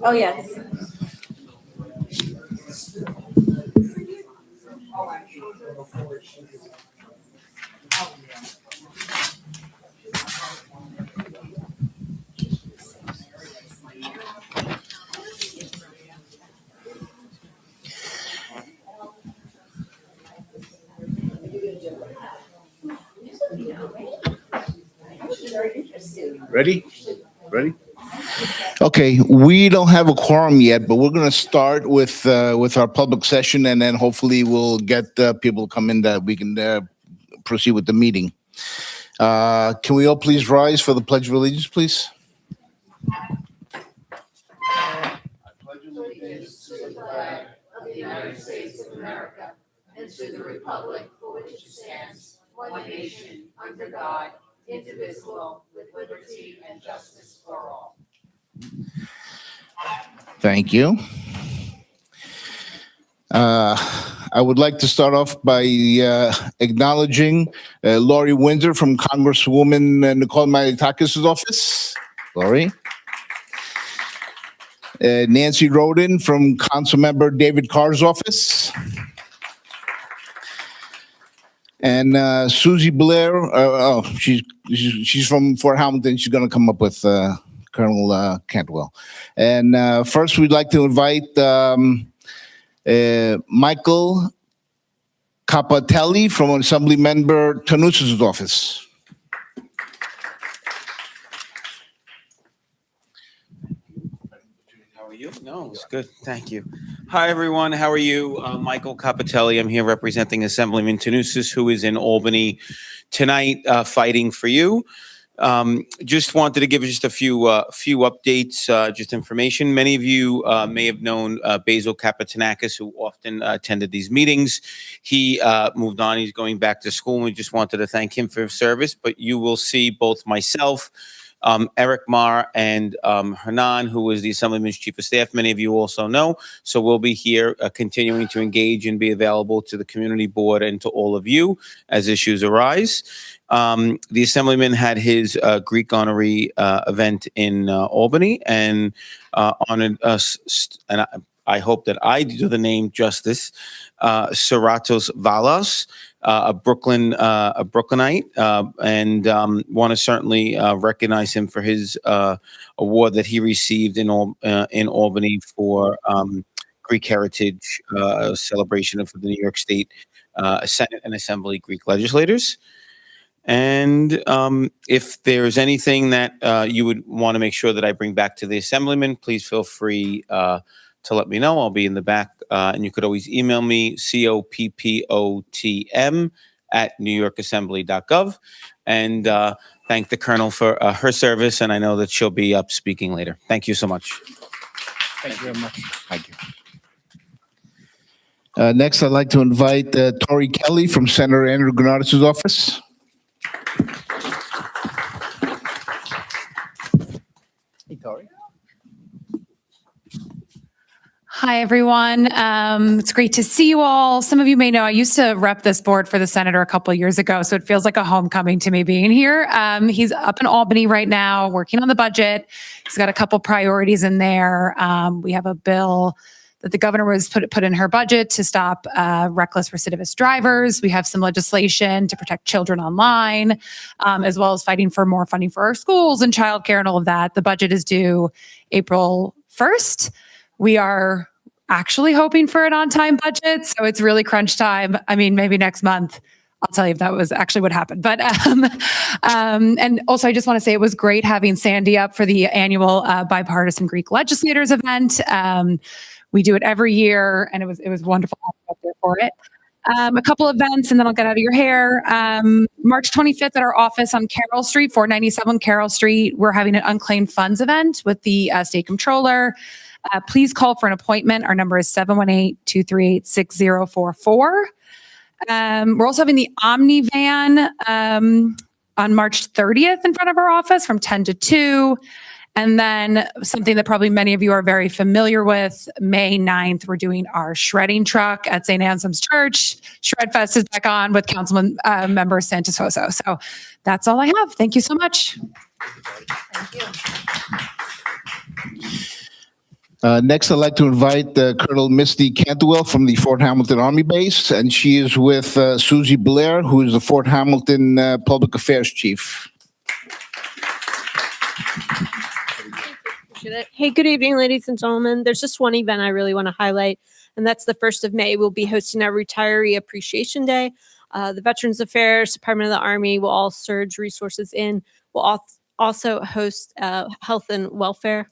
Oh, yes. Ready? Ready? Okay, we don't have a quorum yet, but we're going to start with our public session, and then hopefully we'll get people to come in that we can proceed with the meeting. Can we all please rise for the Pledge of Allegiance, please? Thank you. I would like to start off by acknowledging Lori Windsor from Congresswoman Nicole Malliotakis' office. Lori. Nancy Roden from Councilmember David Carr's office. And Susie Blair, she's from Fort Hamilton. She's going to come up with Colonel Cantwell. And first, we'd like to invite Michael Capatelli from Assemblymember Tanusis' office. How are you? No, it's good. Thank you. Hi, everyone. How are you? Michael Capitelli. I'm here representing Assemblyman Tanusis, who is in Albany tonight fighting for you. Just wanted to give just a few updates, just information. Many of you may have known Basil Kapitanakis, who often attended these meetings. He moved on. He's going back to school. And we just wanted to thank him for his service. But you will see both myself, Eric Marr, and Hernan, who is the Assemblyman's Chief of Staff. Many of you also know. So we'll be here continuing to engage and be available to the community board and to all of you as issues arise. The Assemblyman had his Greek honorary event in Albany and honored us, and I hope that I do the name justice, Seratos Valos, a Brooklynite, and want to certainly recognize him for his award that he received in Albany for Greek Heritage celebration for the New York State Senate and Assembly Greek legislators. And if there's anything that you would want to make sure that I bring back to the Assemblyman, please feel free to let me know. I'll be in the back, and you could always email me, coppotm@newyorkassembly.gov, and thank the Colonel for her service, and I know that she'll be up speaking later. Thank you so much. Thank you very much. Thank you. Next, I'd like to invite Tori Kelly from Senator Andrew Gennardis' office. Hey, Tori. Hi, everyone. It's great to see you all. Some of you may know I used to rep this board for the senator a couple of years ago, so it feels like a homecoming to me being here. He's up in Albany right now working on the budget. He's got a couple priorities in there. We have a bill that the governor was put in her budget to stop reckless recidivist drivers. We have some legislation to protect children online, as well as fighting for more funding for our schools and childcare and all of that. The budget is due April 1st. We are actually hoping for an on-time budget, so it's really crunch time. I mean, maybe next month. I'll tell you if that was actually what happened. But and also, I just want to say it was great having Sandy up for the annual bipartisan Greek legislators event. We do it every year, and it was wonderful having you up there for it. A couple events, and then I'll get out of your hair. March 25th at our office on Carroll Street, 497 Carroll Street, we're having an unclaimed funds event with the state comptroller. Please call for an appointment. Our number is 718-238-6044. We're also having the Omni Van on March 30th in front of our office from 10 to 2. And then something that probably many of you are very familiar with, May 9th, we're doing our shredding truck at St. Anselm's Church. Shred Fest is back on with Councilman member Santos Soso. So that's all I have. Thank you so much. Next, I'd like to invite Colonel Misty Cantwell from the Fort Hamilton Army Base, and she is with Susie Blair, who is the Fort Hamilton Public Affairs Chief. Hey, good evening, ladies and gentlemen. There's just one event I really want to highlight, and that's the 1st of May. We'll be hosting our Retiree Appreciation Day. The Veterans Affairs, Department of the Army will all surge resources in. We'll also host health and wellness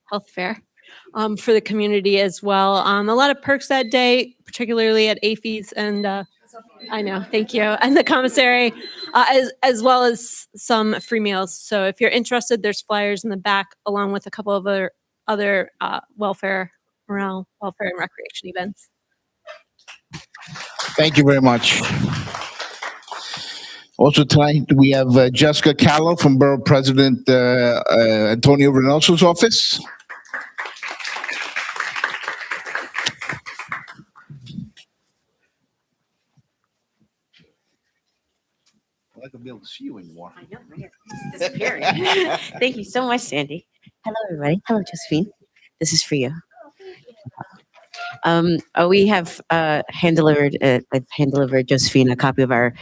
health fair for the community as well. A lot of perks that day, particularly at AFES and I know, thank you, and the commissary, as well as some free meals. So if you're interested, there's flyers in the back along with a couple of other welfare and recreation events. Thank you very much. Also tonight, we have Jessica Callow from Borough President Antonio Reynoso's office. I'd like to be able to see you anymore. I know, right? It's disappearing. Thank you so much, Sandy. Hello, everybody. Hello, Josephine. This is for you. We have hand-delivered Josephine a copy of our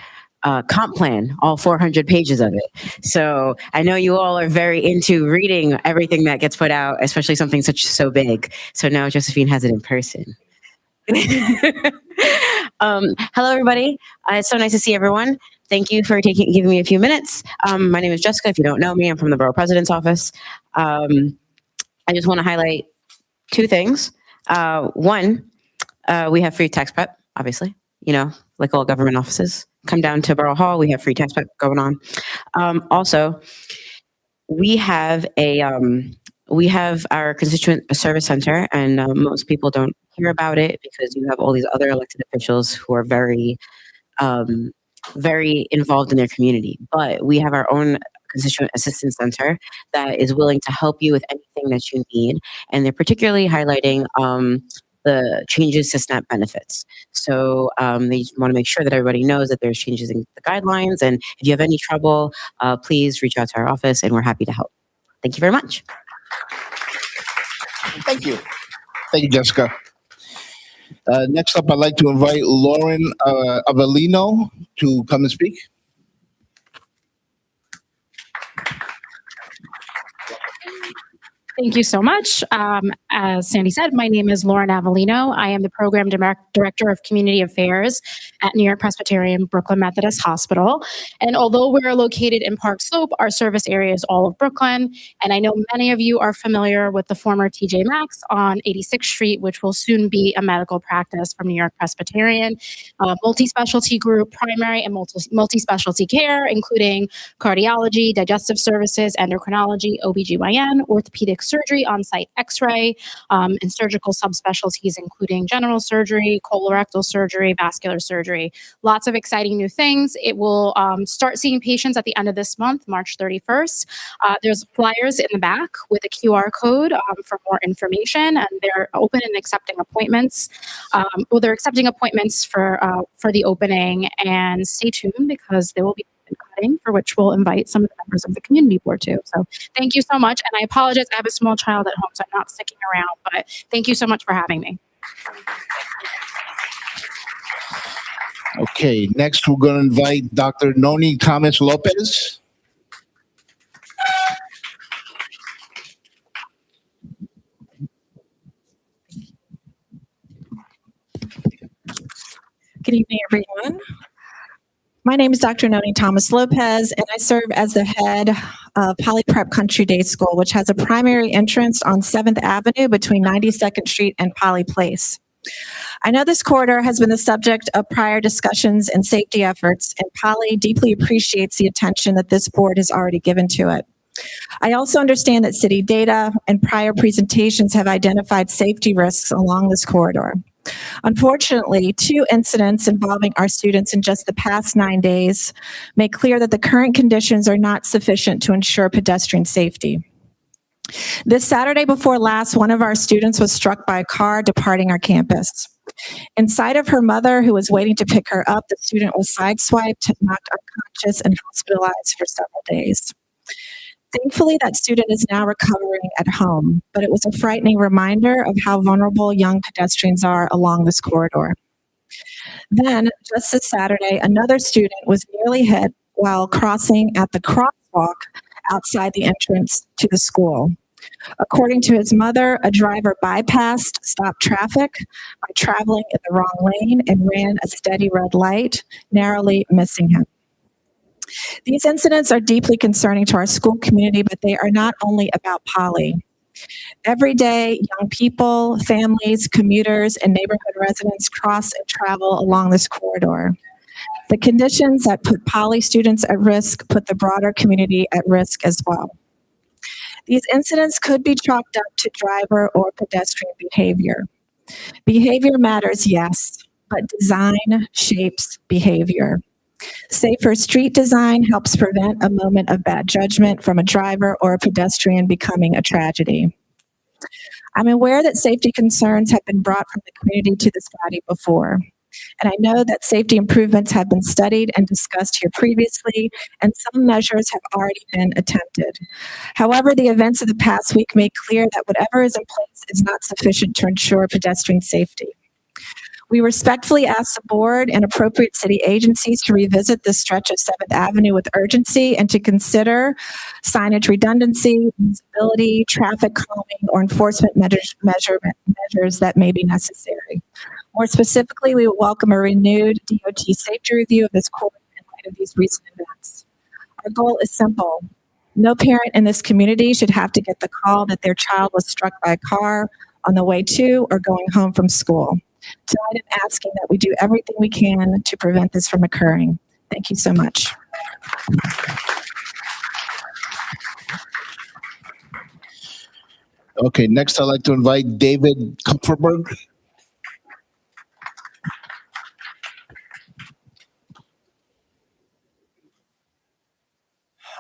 comp plan, all 400 pages of it. So I know you all are very into reading everything that gets put out, especially something so big. So now Josephine has it in person. Hello, everybody. It's so nice to see everyone. Thank you for giving me a few minutes. My name is Jessica. If you don't know me, I'm from the Borough President's office. I just want to highlight two things. One, we have free tax prep, obviously, like all government offices. Come down to Borough Hall. We have free tax prep going on. Also, we have our constituent service center, and most people don't hear about it because you have all these other elected officials who are very involved in their community. But we have our own constituent assistance center that is willing to help you with anything that you need, and they're particularly highlighting the changes to SNAP benefits. So they want to make sure that everybody knows that there's changes in the guidelines, and if you have any trouble, please reach out to our office, and we're happy to help. Thank you very much. Thank you. Thank you, Jessica. Next up, I'd like to invite Lauren Avellino to come and speak. Thank you so much. As Sandy said, my name is Lauren Avellino. I am the Program Director of Community Affairs at New York Presbyterian Brooklyn Methodist Hospital. And although we're located in Park Slope, our service area is all of Brooklyn. And I know many of you are familiar with the former TJ Maxx on 86th Street, which will soon be a medical practice from New York Presbyterian. Multi-specialty group, primary and multi-specialty care, including cardiology, digestive services, endocrinology, OBGYN, orthopedic surgery, on-site x-ray, and surgical subspecialties, including general surgery, colorectal surgery, vascular surgery. Lots of exciting new things. It will start seeing patients at the end of this month, March 31st. There's flyers in the back with a QR code for more information, and they're open and accepting appointments. They're accepting appointments for the opening, and stay tuned because there will be cutting, for which we'll invite some of the members of the community board too. So thank you so much. And I apologize, I have a small child at home, so I'm not sticking around, but thank you so much for having me. Okay, next we're going to invite Dr. Noni Thomas Lopez. Good evening, everyone. My name is Dr. Noni Thomas Lopez, and I serve as the head of Poly Prep Country Day School, which has a primary entrance on 7th Avenue between 92nd Street and Poly Place. I know this corridor has been the subject of prior discussions and safety efforts, and Poly deeply appreciates the attention that this board has already given to it. I also understand that city data and prior presentations have identified safety risks along this corridor. Unfortunately, 2 incidents involving our students in just the past 9 days make clear that the current conditions are not sufficient to ensure pedestrian safety. This Saturday before last, one of our students was struck by a car departing our campus. In sight of her mother, who was waiting to pick her up, the student was sideswiped, knocked unconscious, and hospitalized for several days. Thankfully, that student is now recovering at home, but it was a frightening reminder of how vulnerable young pedestrians are along this corridor. Then, just this Saturday, another student was nearly hit while crossing at the crosswalk outside the entrance to the school. According to his mother, a driver bypassed stopped traffic by traveling in the wrong lane and ran a steady red light, narrowly missing him. These incidents are deeply concerning to our school community, but they are not only about Poly. Every day, young people, families, commuters, and neighborhood residents cross and travel along this corridor. The conditions that put Poly students at risk put the broader community at risk as well. These incidents could be chalked up to driver or pedestrian behavior. Behavior matters, yes, but design shapes behavior. Safer street design helps prevent a moment of bad judgment from a driver or a pedestrian becoming a tragedy. I'm aware that safety concerns have been brought from the community to this body before, and I know that safety improvements have been studied and discussed here previously, and some measures have already been attempted. However, the events of the past week make clear that whatever is in place is not sufficient to ensure pedestrian safety. We respectfully ask the board and appropriate city agencies to revisit this stretch of 7th Avenue with urgency and to consider signage redundancy, visibility, traffic calming, or enforcement measures that may be necessary. More specifically, we will welcome a renewed DOT safety review of this corridor in light of these recent events. Our goal is simple. No parent in this community should have to get the call that their child was struck by a car on the way to or going home from school. Tonight, I'm asking that we do everything we can to prevent this from occurring. Thank you so much. Okay, next I'd like to invite David Kupferberg.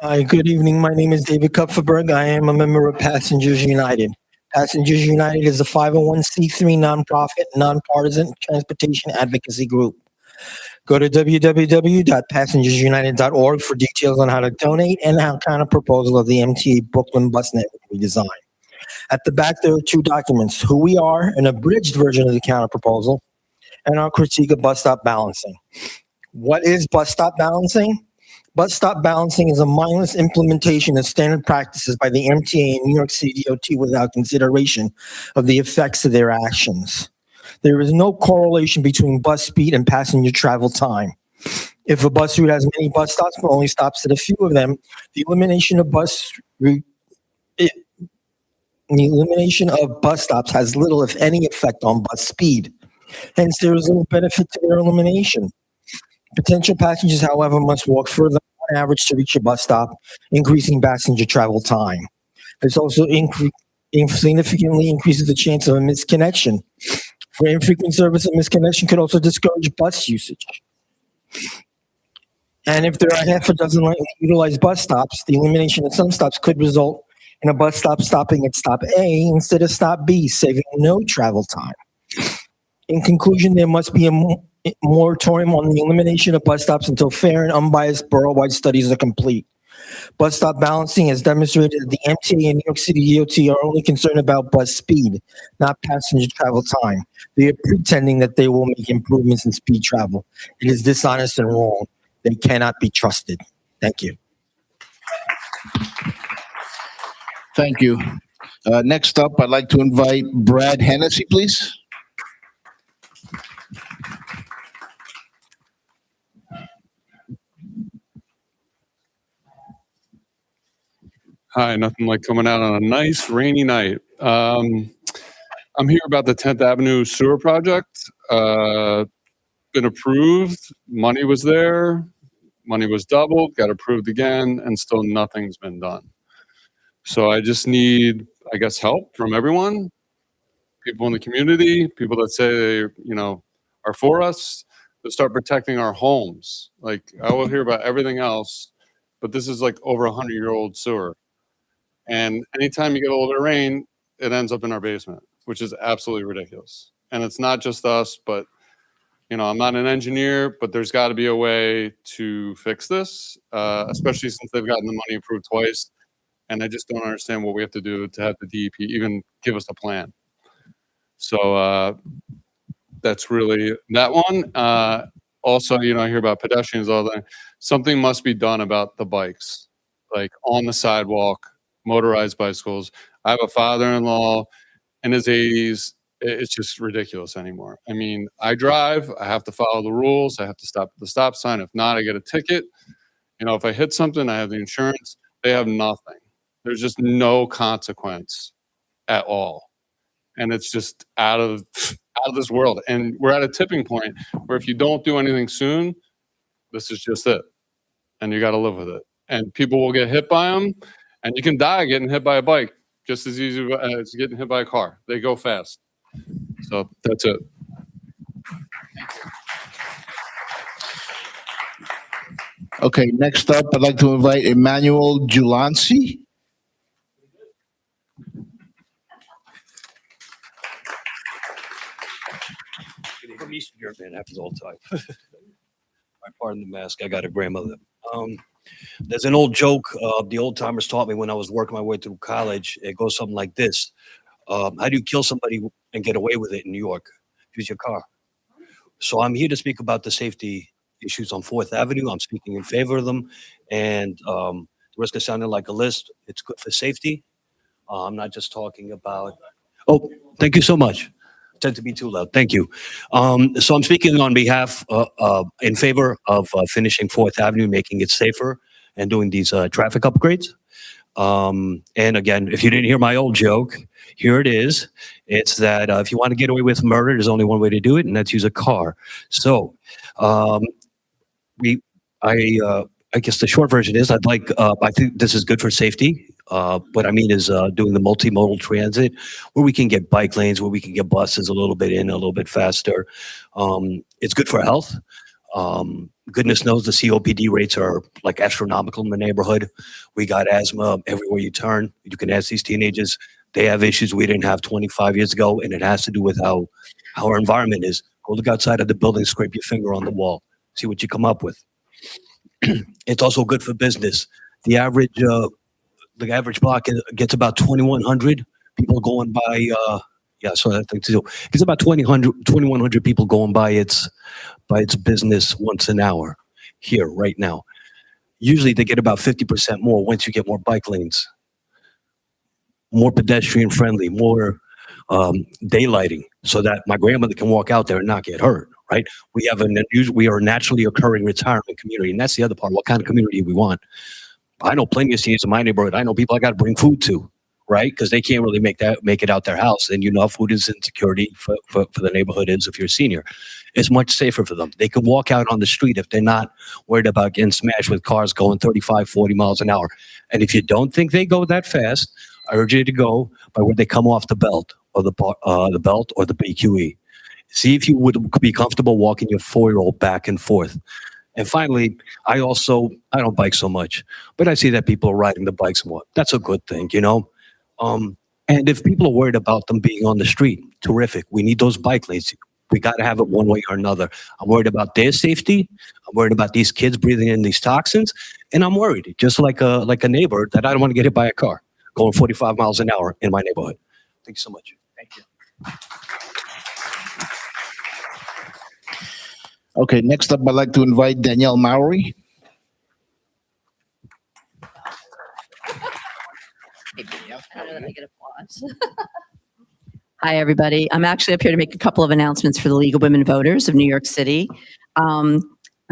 Hi, good evening. My name is David Kupferberg. I am a member of Passengers United. Passengers United is a 501c3 nonprofit, nonpartisan transportation advocacy group. Go to www.passengersunited.org for details on how to donate and our counter proposal of the MTA Brooklyn bus network redesign. At the back, there are 2 documents: who we are, an abridged version of the counter proposal, and our critique of bus stop balancing. What is bus stop balancing? Bus stop balancing is a mindless implementation of standard practices by the MTA and New York City DOT without consideration of the effects of their actions. There is no correlation between bus speed and passenger travel time. If a bus route has many bus stops but only stops at a few of them, the elimination of bus stops has little, if any, effect on bus speed. Hence, there is little benefit to their elimination. Potential passengers, however, must walk further on average to reach a bus stop, increasing passenger travel time. This also significantly increases the chance of a misconnection. For infrequent service, a misconnection could also discourage bus usage. And if there are half a dozen lightly utilized bus stops, the elimination of some stops could result in a bus stop stopping at stop A instead of stop B, saving no travel time. In conclusion, there must be a moratorium on the elimination of bus stops until fair and unbiased borough-wide studies are complete. Bus stop balancing has demonstrated that the MTA and New York City DOT are only concerned about bus speed, not passenger travel time. They are pretending that they will make improvements in speed travel. It is dishonest and wrong. They cannot be trusted. Thank you. Thank you. Next up, I'd like to invite Brad Hennessy, please. Hi, nothing like coming out on a nice rainy night. I'm here about the 10th Avenue sewer project. Been approved, money was there, money was doubled, got approved again, and still nothing's been done. So I just need, I guess, help from everyone. people in the community, people that say they, are for us, to start protecting our homes. Like, I will hear about everything else, but this is like over 100-year-old sewer. And anytime you get a little bit of rain, it ends up in our basement, which is absolutely ridiculous. And it's not just us, but I'm not an engineer, but there's got to be a way to fix this, especially since they've gotten the money approved twice. And I just don't understand what we have to do to have the DEP even give us a plan. So that's really that one. Also, I hear about pedestrians all the time. Something must be done about the bikes, like on the sidewalk, motorized bicycles. I have a father-in-law in his 80s. It's just ridiculous anymore. I mean, I drive, I have to follow the rules. I have to stop at the stop sign. If not, I get a ticket. If I hit something, I have the insurance. They have nothing. There's just no consequence at all. And it's just out of this world. And we're at a tipping point where if you don't do anything soon, this is just it. And you got to live with it. And people will get hit by them, and you can die getting hit by a bike just as easy as getting hit by a car. They go fast. So that's it. Okay, next up, I'd like to invite Emmanuel Julansi. From Eastern Europe, man, happens all the time. Pardon the mask. I got a grandmother. There's an old joke the old timers taught me when I was working my way through college. It goes something like this. How do you kill somebody and get away with it in New York? Use your car. So I'm here to speak about the safety issues on 4th Avenue. I'm speaking in favor of them. And the risk of sounding like a list, it's good for safety. I'm not just talking about, oh, thank you so much. Tend to be too loud. Thank you. So I'm speaking on behalf, in favor of finishing 4th Avenue, making it safer and doing these traffic upgrades. And again, if you didn't hear my old joke, here it is. It's that if you want to get away with murder, there's only one way to do it, and that's use a car. So I guess the short version is I think this is good for safety. What I mean is doing the multimodal transit where we can get bike lanes, where we can get buses a little bit in, a little bit faster. It's good for health. Goodness knows the COPD rates are like astronomical in the neighborhood. We got asthma everywhere you turn. You can ask these teenagers. They have issues we didn't have 25 years ago, and it has to do with how our environment is. Go look outside of the building, scrape your finger on the wall, see what you come up with. It's also good for business. The average block gets about 2,100 people going by. So I think too. It's about 2,100 people going by its business once an hour here right now. Usually they get about 50% more once you get more bike lanes, more pedestrian friendly, more daylighting, so that my grandmother can walk out there and not get hurt. Right? We are a naturally occurring retirement community, and that's the other part. What kind of community we want? I know plenty of seniors in my neighborhood. I know people I got to bring food to, right? Because they can't really make it out their house. And food is insecurity for the neighborhood is if you're a senior. It's much safer for them. They can walk out on the street if they're not worried about getting smashed with cars going 35, 40 miles an hour. And if you don't think they go that fast, I urge you to go by where they come off the belt or the belt or the BQE. See if you would be comfortable walking your 4-year-old back and forth. And finally, I don't bike so much, but I see that people are riding the bikes more. That's a good thing, And if people are worried about them being on the street, terrific. We need those bike lanes. We got to have it one way or another. I'm worried about their safety. I'm worried about these kids breathing in these toxins. And I'm worried, just like a neighbor, that I don't want to get hit by a car going 45 miles an hour in my neighborhood. Thank you so much. Thank you. Okay, next up, I'd like to invite Danielle Mowry. Hi, everybody. I'm actually up here to make a couple of announcements for the League of Women Voters of New York City.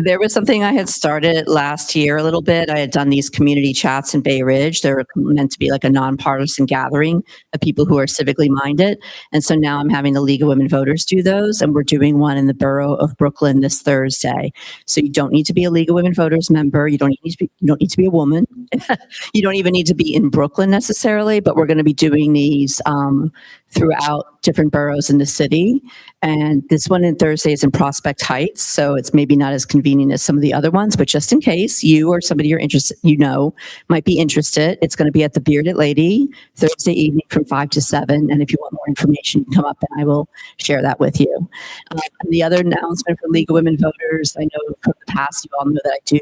There was something I had started last year a little bit. I had done these community chats in Bay Ridge. They're meant to be like a nonpartisan gathering of people who are civically minded. And so now I'm having the League of Women Voters do those, and we're doing one in the borough of Brooklyn this Thursday. So you don't need to be a League of Women Voters member. You don't need to be a woman. You don't even need to be in Brooklyn necessarily, but we're going to be doing these throughout different boroughs in the city. And this one in Thursday is in Prospect Heights, so it's maybe not as convenient as some of the other ones, but just in case you or somebody you're interested, might be interested, it's going to be at the Bearded Lady Thursday evening from 5 to 7. And if you want more information, you can come up and I will share that with you. And the other announcement for League of Women Voters, I know from the past, you all know that I do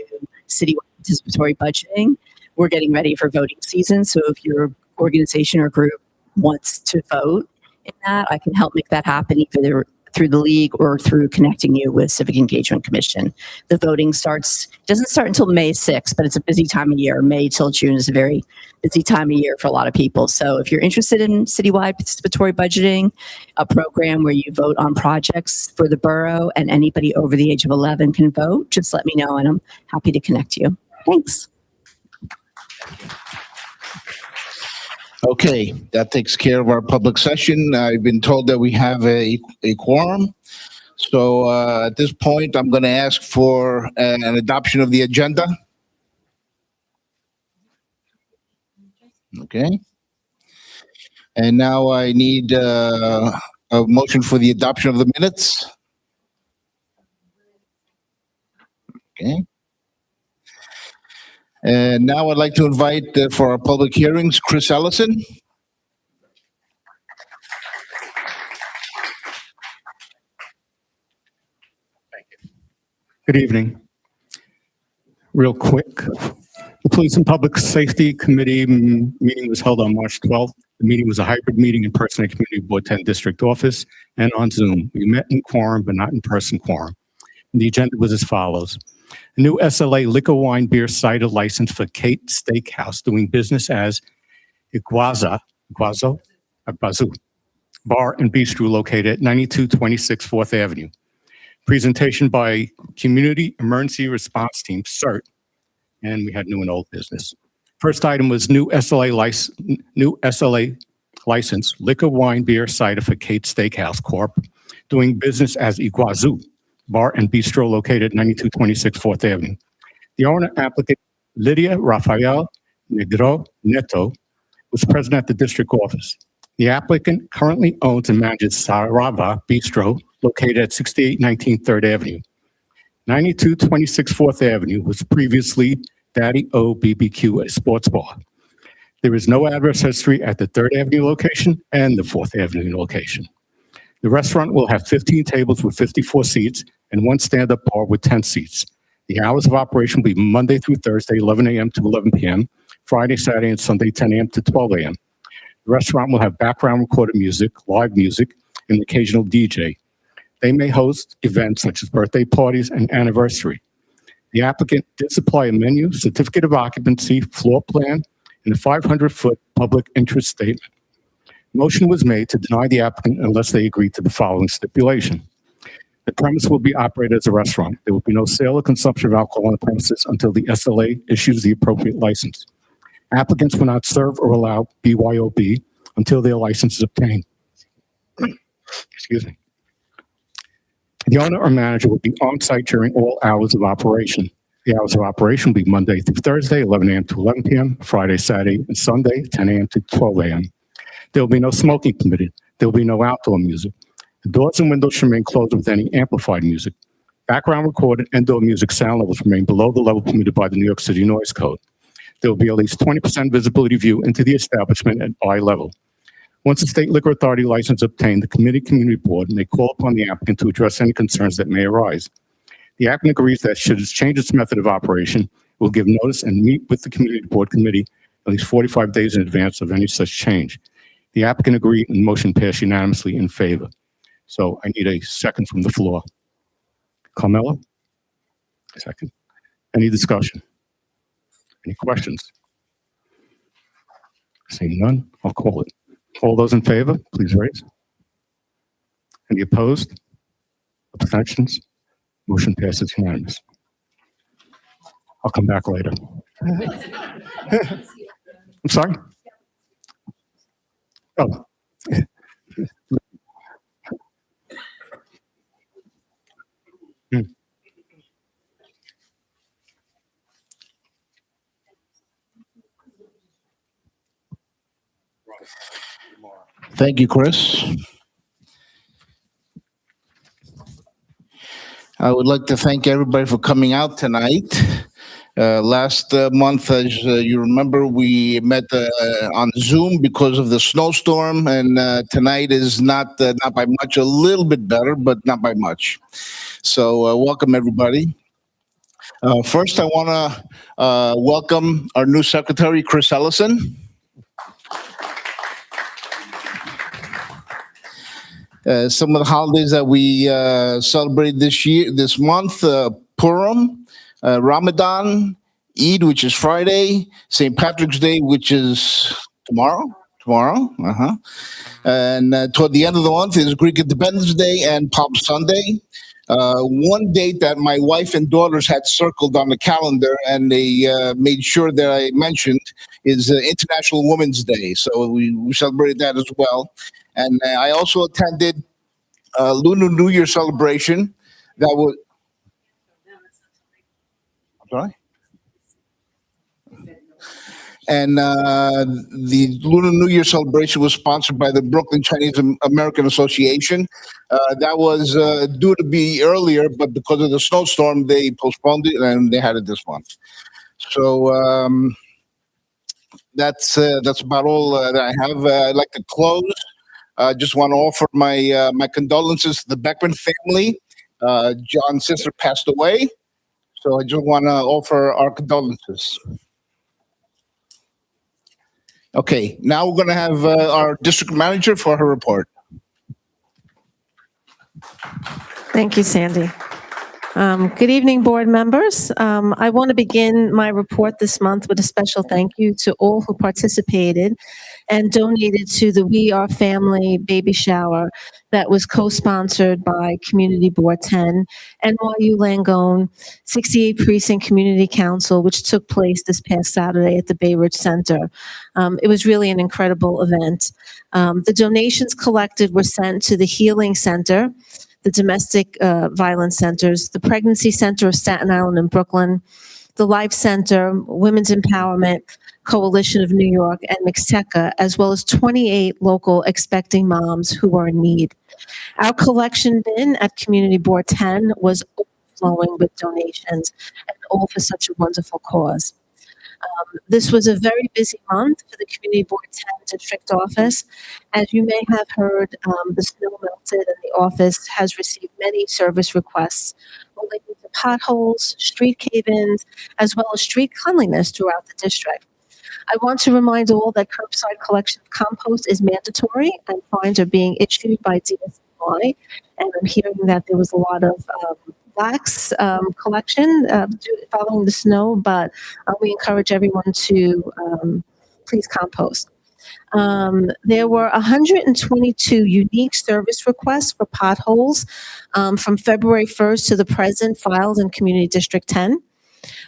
citywide participatory budgeting. We're getting ready for voting season, so if your organization or group wants to vote in that, I can help make that happen either through the league or through connecting you with Civic Engagement Commission. The voting doesn't start until May 6th, but it's a busy time of year. May till June is a very busy time of year for a lot of people. So if you're interested in citywide participatory budgeting, a program where you vote on projects for the borough and anybody over the age of 11 can vote, just let me know and I'm happy to connect you. Thanks. Okay, that takes care of our public session. I've been told that we have a quorum. So at this point, I'm going to ask for an adoption of the agenda. Okay. And now I need a motion for the adoption of the minutes. Okay. And now I'd like to invite for our public hearings, Chris Ellison. Good evening. Real quick, the Police and Public Safety Committee meeting was held on March 12th. The meeting was a hybrid meeting in person at Community Board 10 District Office and on Zoom. We met in quorum, but not in person quorum. And the agenda was as follows. A new SLA liquor, wine, beer, cider license for Kate Steakhouse doing business as Iguazu Bar and Bistro located at 9226 4th Avenue. Presentation by Community Emergency Response Team, CERT, and we had new and old business. First item was new SLA license, liquor, wine, beer, cider for Kate Steakhouse Corp., doing business as Iguazu Bar and Bistro located 9226 4th Avenue. The owner applicant, Lydia Rafael Negro Neto, was present at the district office. The applicant currently owns and manages Sarava Bistro located at 6819 3rd Avenue. 9226 4th Avenue was previously Daddy O BBQ, a sports bar. There is no adverse history at the 3rd Avenue location and the 4th Avenue location. The restaurant will have 15 tables with 54 seats and one stand-up bar with 10 seats. The hours of operation will be Monday through Thursday, 11 a.m. to 11 p.m., Friday, Saturday, and Sunday, 10 a.m. to 12 a.m. The restaurant will have background recorded music, live music, and occasional DJ. They may host events such as birthday parties and anniversary. The applicant did supply a menu, certificate of occupancy, floor plan, and a 500-foot public interest statement. Motion was made to deny the applicant unless they agree to the following stipulation. The premise will be operated as a restaurant. There will be no sale or consumption of alcohol on the premises until the SLA issues the appropriate license. Applicants will not serve or allow BYOB until their license is obtained. Excuse me. The owner or manager will be on-site during all hours of operation. The hours of operation will be Monday through Thursday, 11 a.m. to 11 p.m., Friday, Saturday, and Sunday, 10 a.m. to 12 a.m. There will be no smoking permitted. There will be no outdoor music. The doors and windows should remain closed with any amplified music. Background recorded indoor music sound levels remain below the level permitted by the New York City Noise Code. There will be at least 20% visibility view into the establishment at eye level. Once the State Liquor Authority license is obtained, the community board may call upon the applicant to address any concerns that may arise. The applicant agrees that should it change its method of operation, it will give notice and meet with the community board committee at least 45 days in advance of any such change. The applicant agreed and motion passed unanimously in favor. So I need a second from the floor. Carmela? Second. Any discussion? Any questions? Seeing none, I'll call it. All those in favor, please raise. Any opposed? Abstentions? Motion passes unanimous. I'll come back later. I'm sorry? Oh. Thank you, Chris. I would like to thank everybody for coming out tonight. Last month, as you remember, we met on Zoom because of the snowstorm, and tonight is not by much, a little bit better, but not by much. So welcome, everybody. First, I want to welcome our new secretary, Chris Ellison. Some of the holidays that we celebrate this month, Purim, Ramadan, Eid, which is Friday, St. Patrick's Day, which is tomorrow, and toward the end of the month is Greek Independence Day and Palm Sunday. One date that my wife and daughters had circled on the calendar and they made sure that I mentioned is International Women's Day. So we celebrated that as well. And I also attended Lunar New Year celebration that was... I'm sorry? And the Lunar New Year celebration was sponsored by the Brooklyn Chinese American Association. That was due to be earlier, but because of the snowstorm, they postponed it and they had it this month. So that's about all that I have. I'd like to close. I just want to offer my my condolences to the Beckman family. John's sister passed away, so I just want to offer our condolences. Okay, now we're going to have our district manager for her report. Thank you, Sandy. Good evening, board members. I want to begin my report this month with a special thank you to all who participated and donated to the We Are Family baby shower that was co-sponsored by Community Board 10, NYU Langone, 68 Precinct Community Council, which took place this past Saturday at the Bay Ridge Center. It was really an incredible event. The donations collected were sent to the Healing Center, the Domestic Violence Centers, the Pregnancy Center of Staten Island and Brooklyn, the Life Center, Women's Empowerment Coalition of New York, and Mixteca, as well as 28 local expecting moms who were in need. Our collection bin at Community Board 10 was overflowing with donations, and all for such a wonderful cause. This was a very busy month for the Community Board 10 district office. As you may have heard, the snow melted and the office has received many service requests related to potholes, street cave-ins, as well as street cleanliness throughout the district. I want to remind all that curbside collection of compost is mandatory and fines are being issued by DSNY. And I'm hearing that there was a lot of lax collection following the snow, but we encourage everyone to please compost. There were 122 unique service requests for potholes from February 1st to the present filed in Community District 10.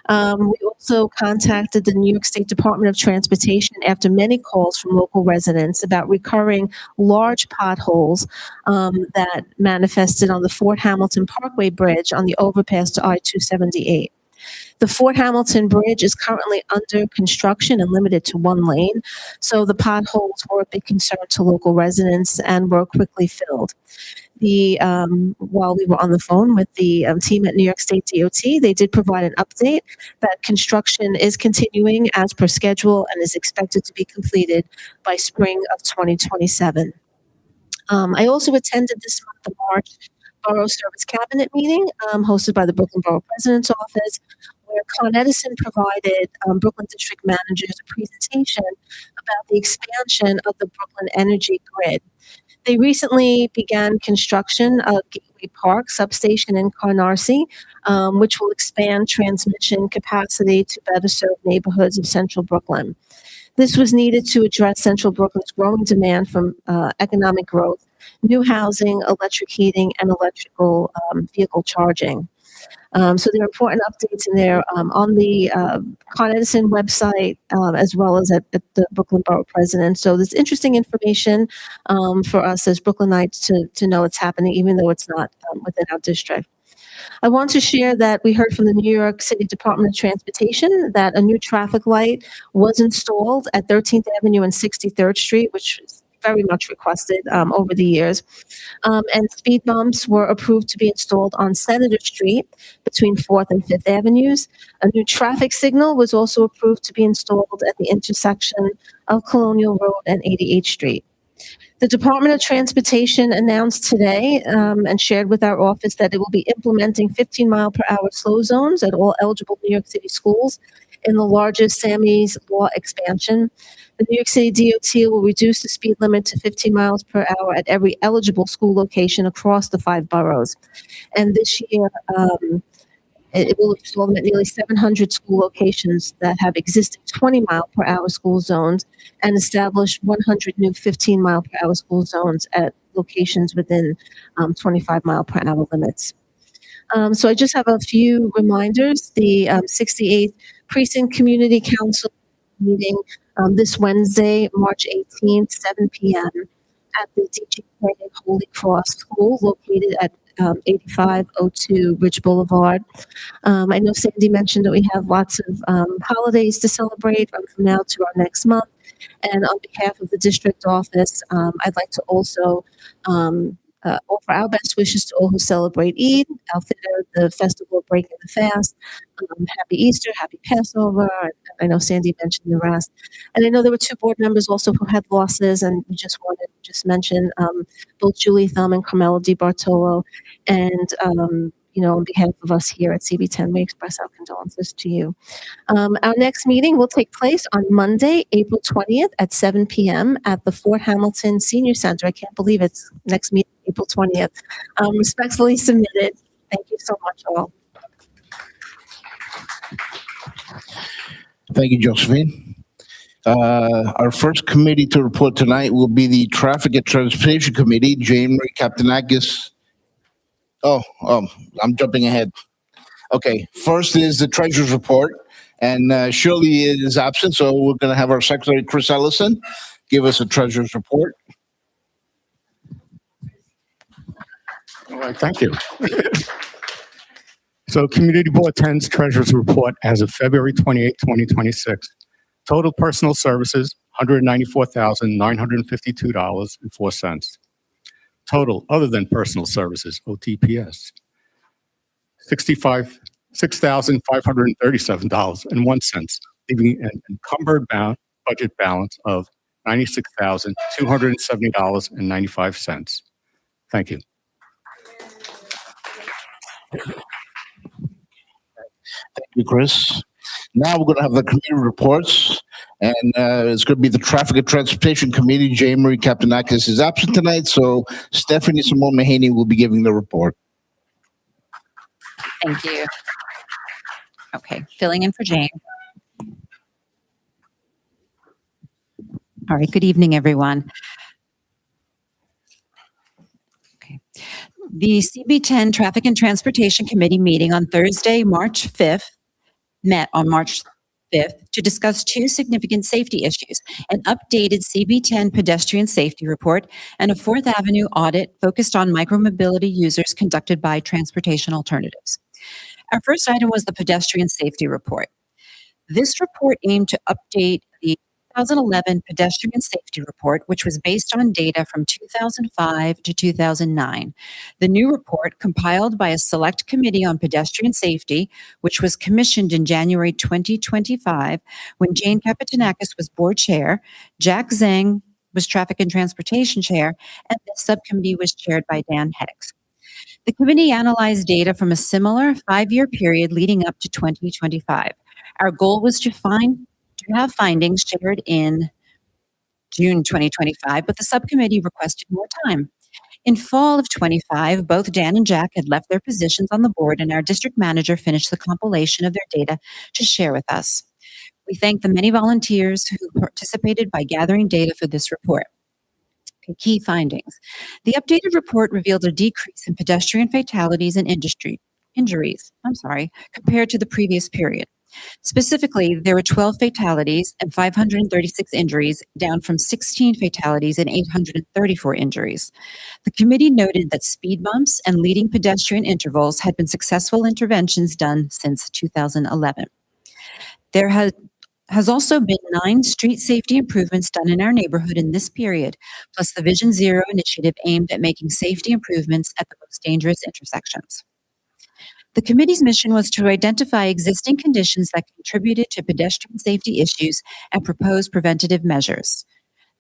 We also contacted the New York State Department of Transportation after many calls from local residents about recurring large potholes that manifested on the Fort Hamilton Parkway Bridge on the overpass to I-278. The Fort Hamilton Bridge is currently under construction and limited to one lane, so the potholes were a big concern to local residents and were quickly filled. While we were on the phone with the team at New York State DOT, they did provide an update that construction is continuing as per schedule and is expected to be completed by spring of 2027. I also attended this month the March Borough Service Cabinet meeting hosted by the Brooklyn Borough President's Office, where Con Edison provided Brooklyn District managers a presentation about the expansion of the Brooklyn Energy Grid. They recently began construction of Gateway Park substation in Canarsie, which will expand transmission capacity to better serve neighborhoods of Central Brooklyn. This was needed to address Central Brooklyn's growing demand from economic growth, new housing, electric heating, and electrical vehicle charging. So there are important updates in there on the Con Edison website as well as at the Brooklyn Borough President. So there's interesting information for us as Brooklynites to know it's happening, even though it's not within our district. I want to share that we heard from the New York City Department of Transportation that a new traffic light was installed at 13th Avenue and 63rd Street, which is very much requested over the years. And speed bumps were approved to be installed on Senator Street between 4th and 5th Avenues. A new traffic signal was also approved to be installed at the intersection of Colonial Road and 88th Street. The Department of Transportation announced today and shared with our office that it will be implementing 15-mile-per-hour slow zones at all eligible New York City schools in the largest Sammy's Law expansion. The New York City DOT will reduce the speed limit to 15 miles per hour at every eligible school location across the 5 boroughs. And this year, it will install them at nearly 700 school locations that have existing 20-mile-per-hour school zones and establish 100 new 15-mile-per-hour school zones at locations within 25-mile-per-hour limits. So I just have a few reminders. The 68th Precinct Community Council meeting this Wednesday, March 18th, 7 p.m. at the DGK Holy Cross School located at 8502 Ridge Boulevard. I know Sandy mentioned that we have lots of holidays to celebrate from now to our next month. And on behalf of the district office, I'd like to also offer our best wishes to all who celebrate Eid, Al-Fitr, the festival of breaking the fast. Happy Easter, happy Passover. I know Sandy mentioned the rest. And I know there were 2 board members also who had losses, and we just wanted to just mention both Julie Thumb and Carmelo Di Bartolo. And, on behalf of us here at CB10, we express our condolences to you. Our next meeting will take place on Monday, April 20th at 7 p.m. at the Fort Hamilton Senior Center. I can't believe it's next meeting, April 20th. Respectfully submitted. Thank you so much, all. Thank you, Josephine. Our first committee to report tonight will be the Traffic and Transportation Committee. Jane Marie Kaptanakis. I'm jumping ahead. Okay, first is the Treasurer's Report, and Shirley is absent, so we're going to have our Secretary, Chris Ellison, give us a Treasurer's Report. All right, thank you. So Community Board 10's Treasurer's Report as of February 28, 2026. Total personal services, $194,952.04. Total other than personal services, OTPS, $6,537.01, leaving an encumbered budget balance of $96,270.95. Thank you. Thank you, Chris. Now we're going to have the committee reports, and it's going to be the Traffic and Transportation Committee. Jane Marie Kaptanakis is absent tonight, so Stephanie Simone Mahaney will be giving the report. Thank you. Okay, filling in for Jane. All right, good evening, everyone. Okay. The CB10 Traffic and Transportation Committee meeting on Thursday, March 5th, met on March 5th to discuss 2 significant safety issues, an updated CB10 pedestrian safety report and a 4th Avenue audit focused on micromobility users conducted by Transportation Alternatives. Our first item was the pedestrian safety report. This report aimed to update the 2011 pedestrian safety report, which was based on data from 2005 to 2009. The new report, compiled by a select committee on pedestrian safety, which was commissioned in January 2025 when Jane Kaptanakis was board chair, Jack Zhang was traffic and transportation chair, and the subcommittee was chaired by Dan Hedges. The committee analyzed data from a similar 5-year period leading up to 2025. Our goal was to have findings shared in June 2025, but the subcommittee requested more time. In fall of 25, both Dan and Jack had left their positions on the board, and our district manager finished the compilation of their data to share with us. We thank the many volunteers who participated by gathering data for this report. Okay, key findings. The updated report revealed a decrease in pedestrian fatalities and injuries compared to the previous period. Specifically, there were 12 fatalities and 536 injuries, down from 16 fatalities and 834 injuries. The committee noted that speed bumps and leading pedestrian intervals had been successful interventions done since 2011. There had has also been 9 street safety improvements done in our neighborhood in this period, plus the Vision Zero initiative aimed at making safety improvements at the most dangerous intersections. The committee's mission was to identify existing conditions that contributed to pedestrian safety issues and propose preventative measures.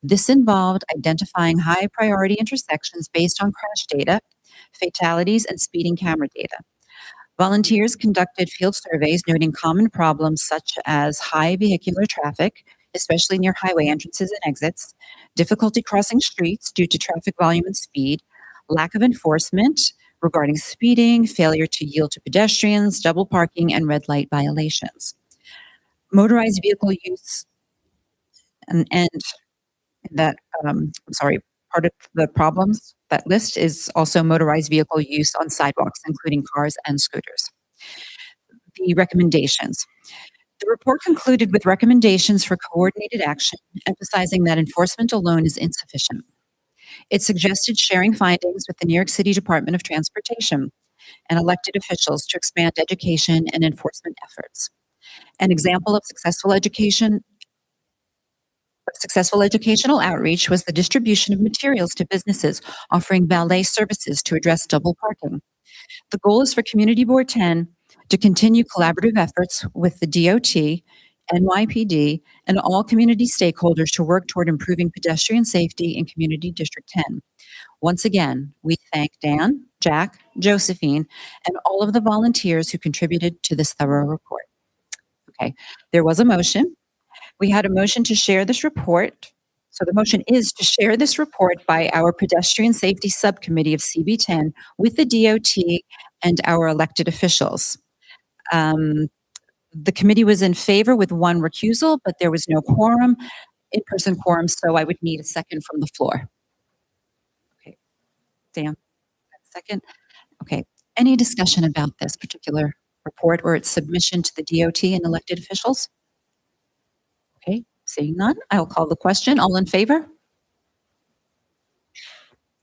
This involved identifying high priority intersections based on crash data, fatalities, and speeding camera data. Volunteers conducted field surveys noting common problems such as high vehicular traffic, especially near highway entrances and exits, difficulty crossing streets due to traffic volume and speed, lack of enforcement regarding speeding, failure to yield to pedestrians, double parking, and red light violations. Motorized vehicle use and that, part of the problems, that list is also motorized vehicle use on sidewalks, including cars and scooters. The recommendations. The report concluded with recommendations for coordinated action, emphasizing that enforcement alone is insufficient. It suggested sharing findings with the New York City Department of Transportation and elected officials to expand education and enforcement efforts. An example of successful educational outreach was the distribution of materials to businesses offering valet services to address double parking. The goal is for Community Board 10 to continue collaborative efforts with the DOT, NYPD, and all community stakeholders to work toward improving pedestrian safety in Community District 10. Once again, we thank Dan, Jack, Josephine, and all of the volunteers who contributed to this thorough report. Okay, there was a motion. We had a motion to share this report. So the motion is to share this report by our Pedestrian Safety Subcommittee of CB10 with the DOT and our elected officials. The committee was in favor with 1 recusal, but there was no quorum, in-person quorum, so I would need a second from the floor. Okay, Dan, second. Okay, any discussion about this particular report or its submission to the DOT and elected officials? Okay, seeing none, I'll call the question. All in favor?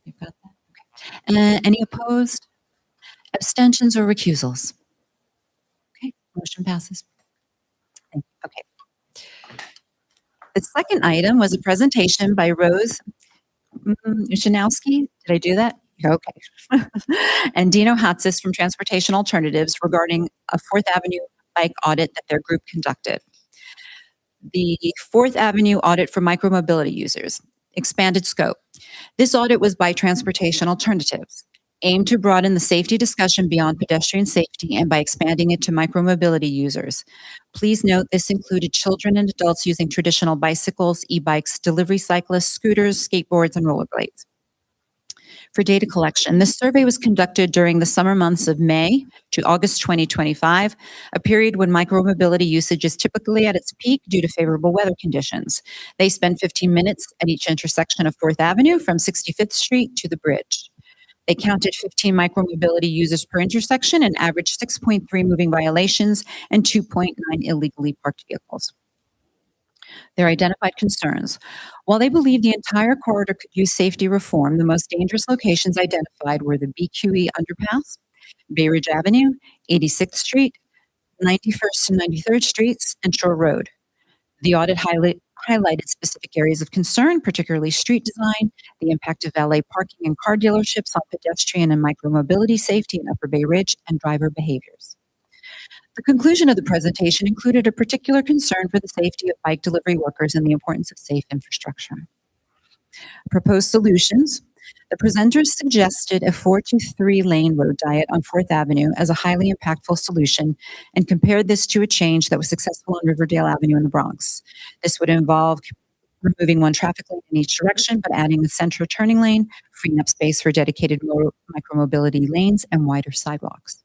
You've got that? Okay. Any opposed? Abstentions or recusals? Okay, motion passes. Okay. The second item was a presentation by Rose Ushanowski. Did I do that? Okay. And Dino Hatsis from Transportation Alternatives regarding a 4th Avenue bike audit that their group conducted. The 4th Avenue audit for micromobility users, expanded scope. This audit was by Transportation Alternatives, aimed to broaden the safety discussion beyond pedestrian safety and by expanding it to micromobility users. Please note this included children and adults using traditional bicycles, e-bikes, delivery cyclists, scooters, skateboards, and rollerblades. For data collection, this survey was conducted during the summer months of May to August 2025, a period when micromobility usage is typically at its peak due to favorable weather conditions. They spend 15 minutes at each intersection of 4th Avenue from 65th Street to the bridge. They counted 15 micromobility users per intersection and averaged 6.3 moving violations and 2.9 illegally parked vehicles. Their identified concerns. While they believe the entire corridor could use safety reform, the most dangerous locations identified were the BQE underpass, Bay Ridge Avenue, 86th Street, 91st and 93rd Streets, and Shore Road. The audit highlighted specific areas of concern, particularly street design, the impact of valet parking and car dealerships on pedestrian and micromobility safety in Upper Bay Ridge, and driver behaviors. The conclusion of the presentation included a particular concern for the safety of bike delivery workers and the importance of safe infrastructure. Proposed solutions. The presenters suggested a 4-to-3 lane road diet on 4th Avenue as a highly impactful solution and compared this to a change that was successful on Riverdale Avenue in the Bronx. This would involve removing 1 traffic lane in each direction, but adding a central turning lane, freeing up space for dedicated micromobility lanes and wider sidewalks.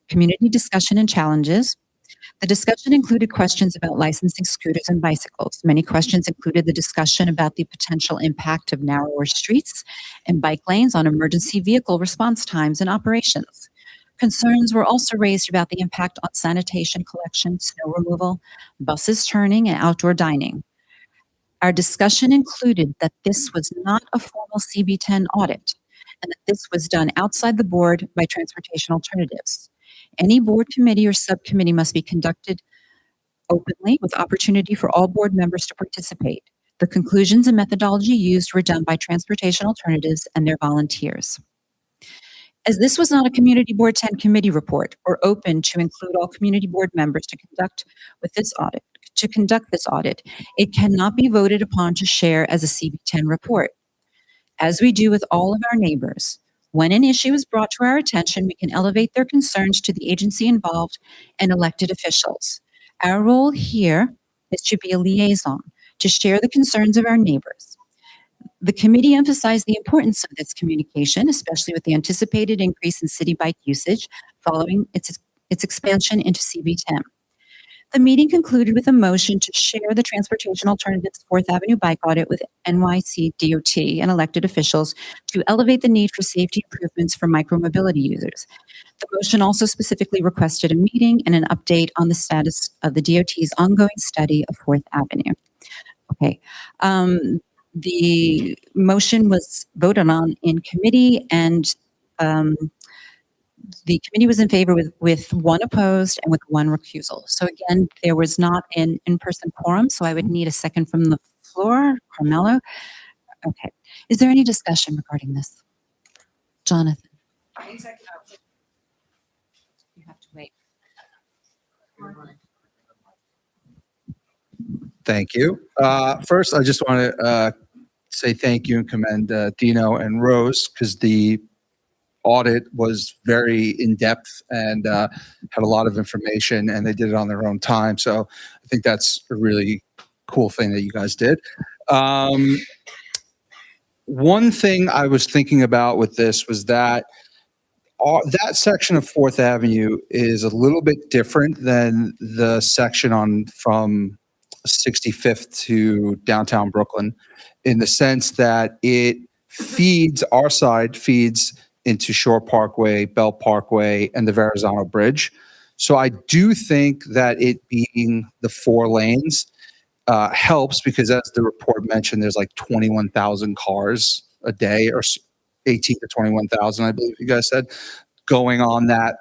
Community discussion and challenges. The discussion included questions about licensing scooters and bicycles. Many questions included the discussion about the potential impact of narrower streets and bike lanes on emergency vehicle response times and operations. Concerns were also raised about the impact on sanitation collection, snow removal, buses turning, and outdoor dining. Our discussion included that this was not a formal CB10 audit and that this was done outside the board by Transportation Alternatives. Any board committee or subcommittee must be conducted openly with opportunity for all board members to participate. The conclusions and methodology used were done by Transportation Alternatives and their volunteers. As this was not a Community Board 10 committee report or open to include all community board members to conduct this audit, it cannot be voted upon to share as a CB10 report. As we do with all of our neighbors, when an issue is brought to our attention, we can elevate their concerns to the agency involved and elected officials. Our role here is to be a liaison, to share the concerns of our neighbors. The committee emphasized the importance of this communication, especially with the anticipated increase in city bike usage following its expansion into CB10. The meeting concluded with a motion to share the Transportation Alternatives 4th Avenue bike audit with NYC DOT and elected officials to elevate the need for safety improvements for micromobility users. The motion also specifically requested a meeting and an update on the status of the DOT's ongoing study of 4th Avenue. Okay. The motion was voted on in committee, and the committee was in favor with one opposed and with one recusal. So again, there was not an in-person quorum, so I would need a second from the floor. Carmelo? Okay. Is there any discussion regarding this? Jonathan? You have to wait. Thank you. First, I just want to say thank you and commend Dino and Rose, because the audit was very in-depth and had a lot of information, and they did it on their own time. So I think that's a really cool thing that you guys did. One thing I was thinking about with this was that that section of 4th Avenue is a little bit different than the section from 65th to downtown Brooklyn, in the sense that it feeds into Shore Parkway, Bell Parkway, and the Verrazano Bridge. So I do think that it being the 4 lanes helps, because as the report mentioned, there's like 21,000 cars a day, or 18 to 21,000, I believe you guys said, going on that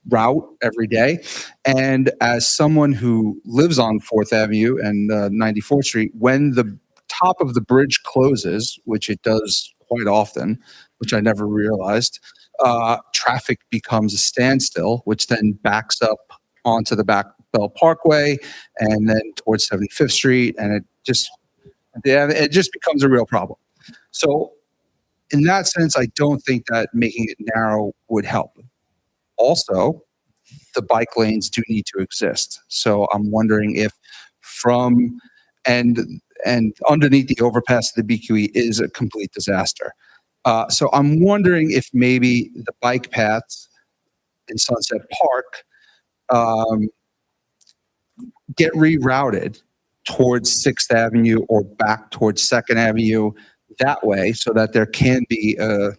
route every day. And as someone who lives on 4th Avenue and 94th Street, when the top of the bridge closes, which it does quite often, which I never realized, traffic becomes a standstill, which then backs up onto the back Bell Parkway and then towards 75th Street. And it just becomes a real problem. So in that sense, I don't think that making it narrow would help. Also, the bike lanes do need to exist. So I'm wondering if and underneath the overpass of the BQE is a complete disaster. So I'm wondering if maybe the bike paths in Sunset Park get rerouted towards 6th Avenue or back towards 2nd Avenue that way, so that there can be a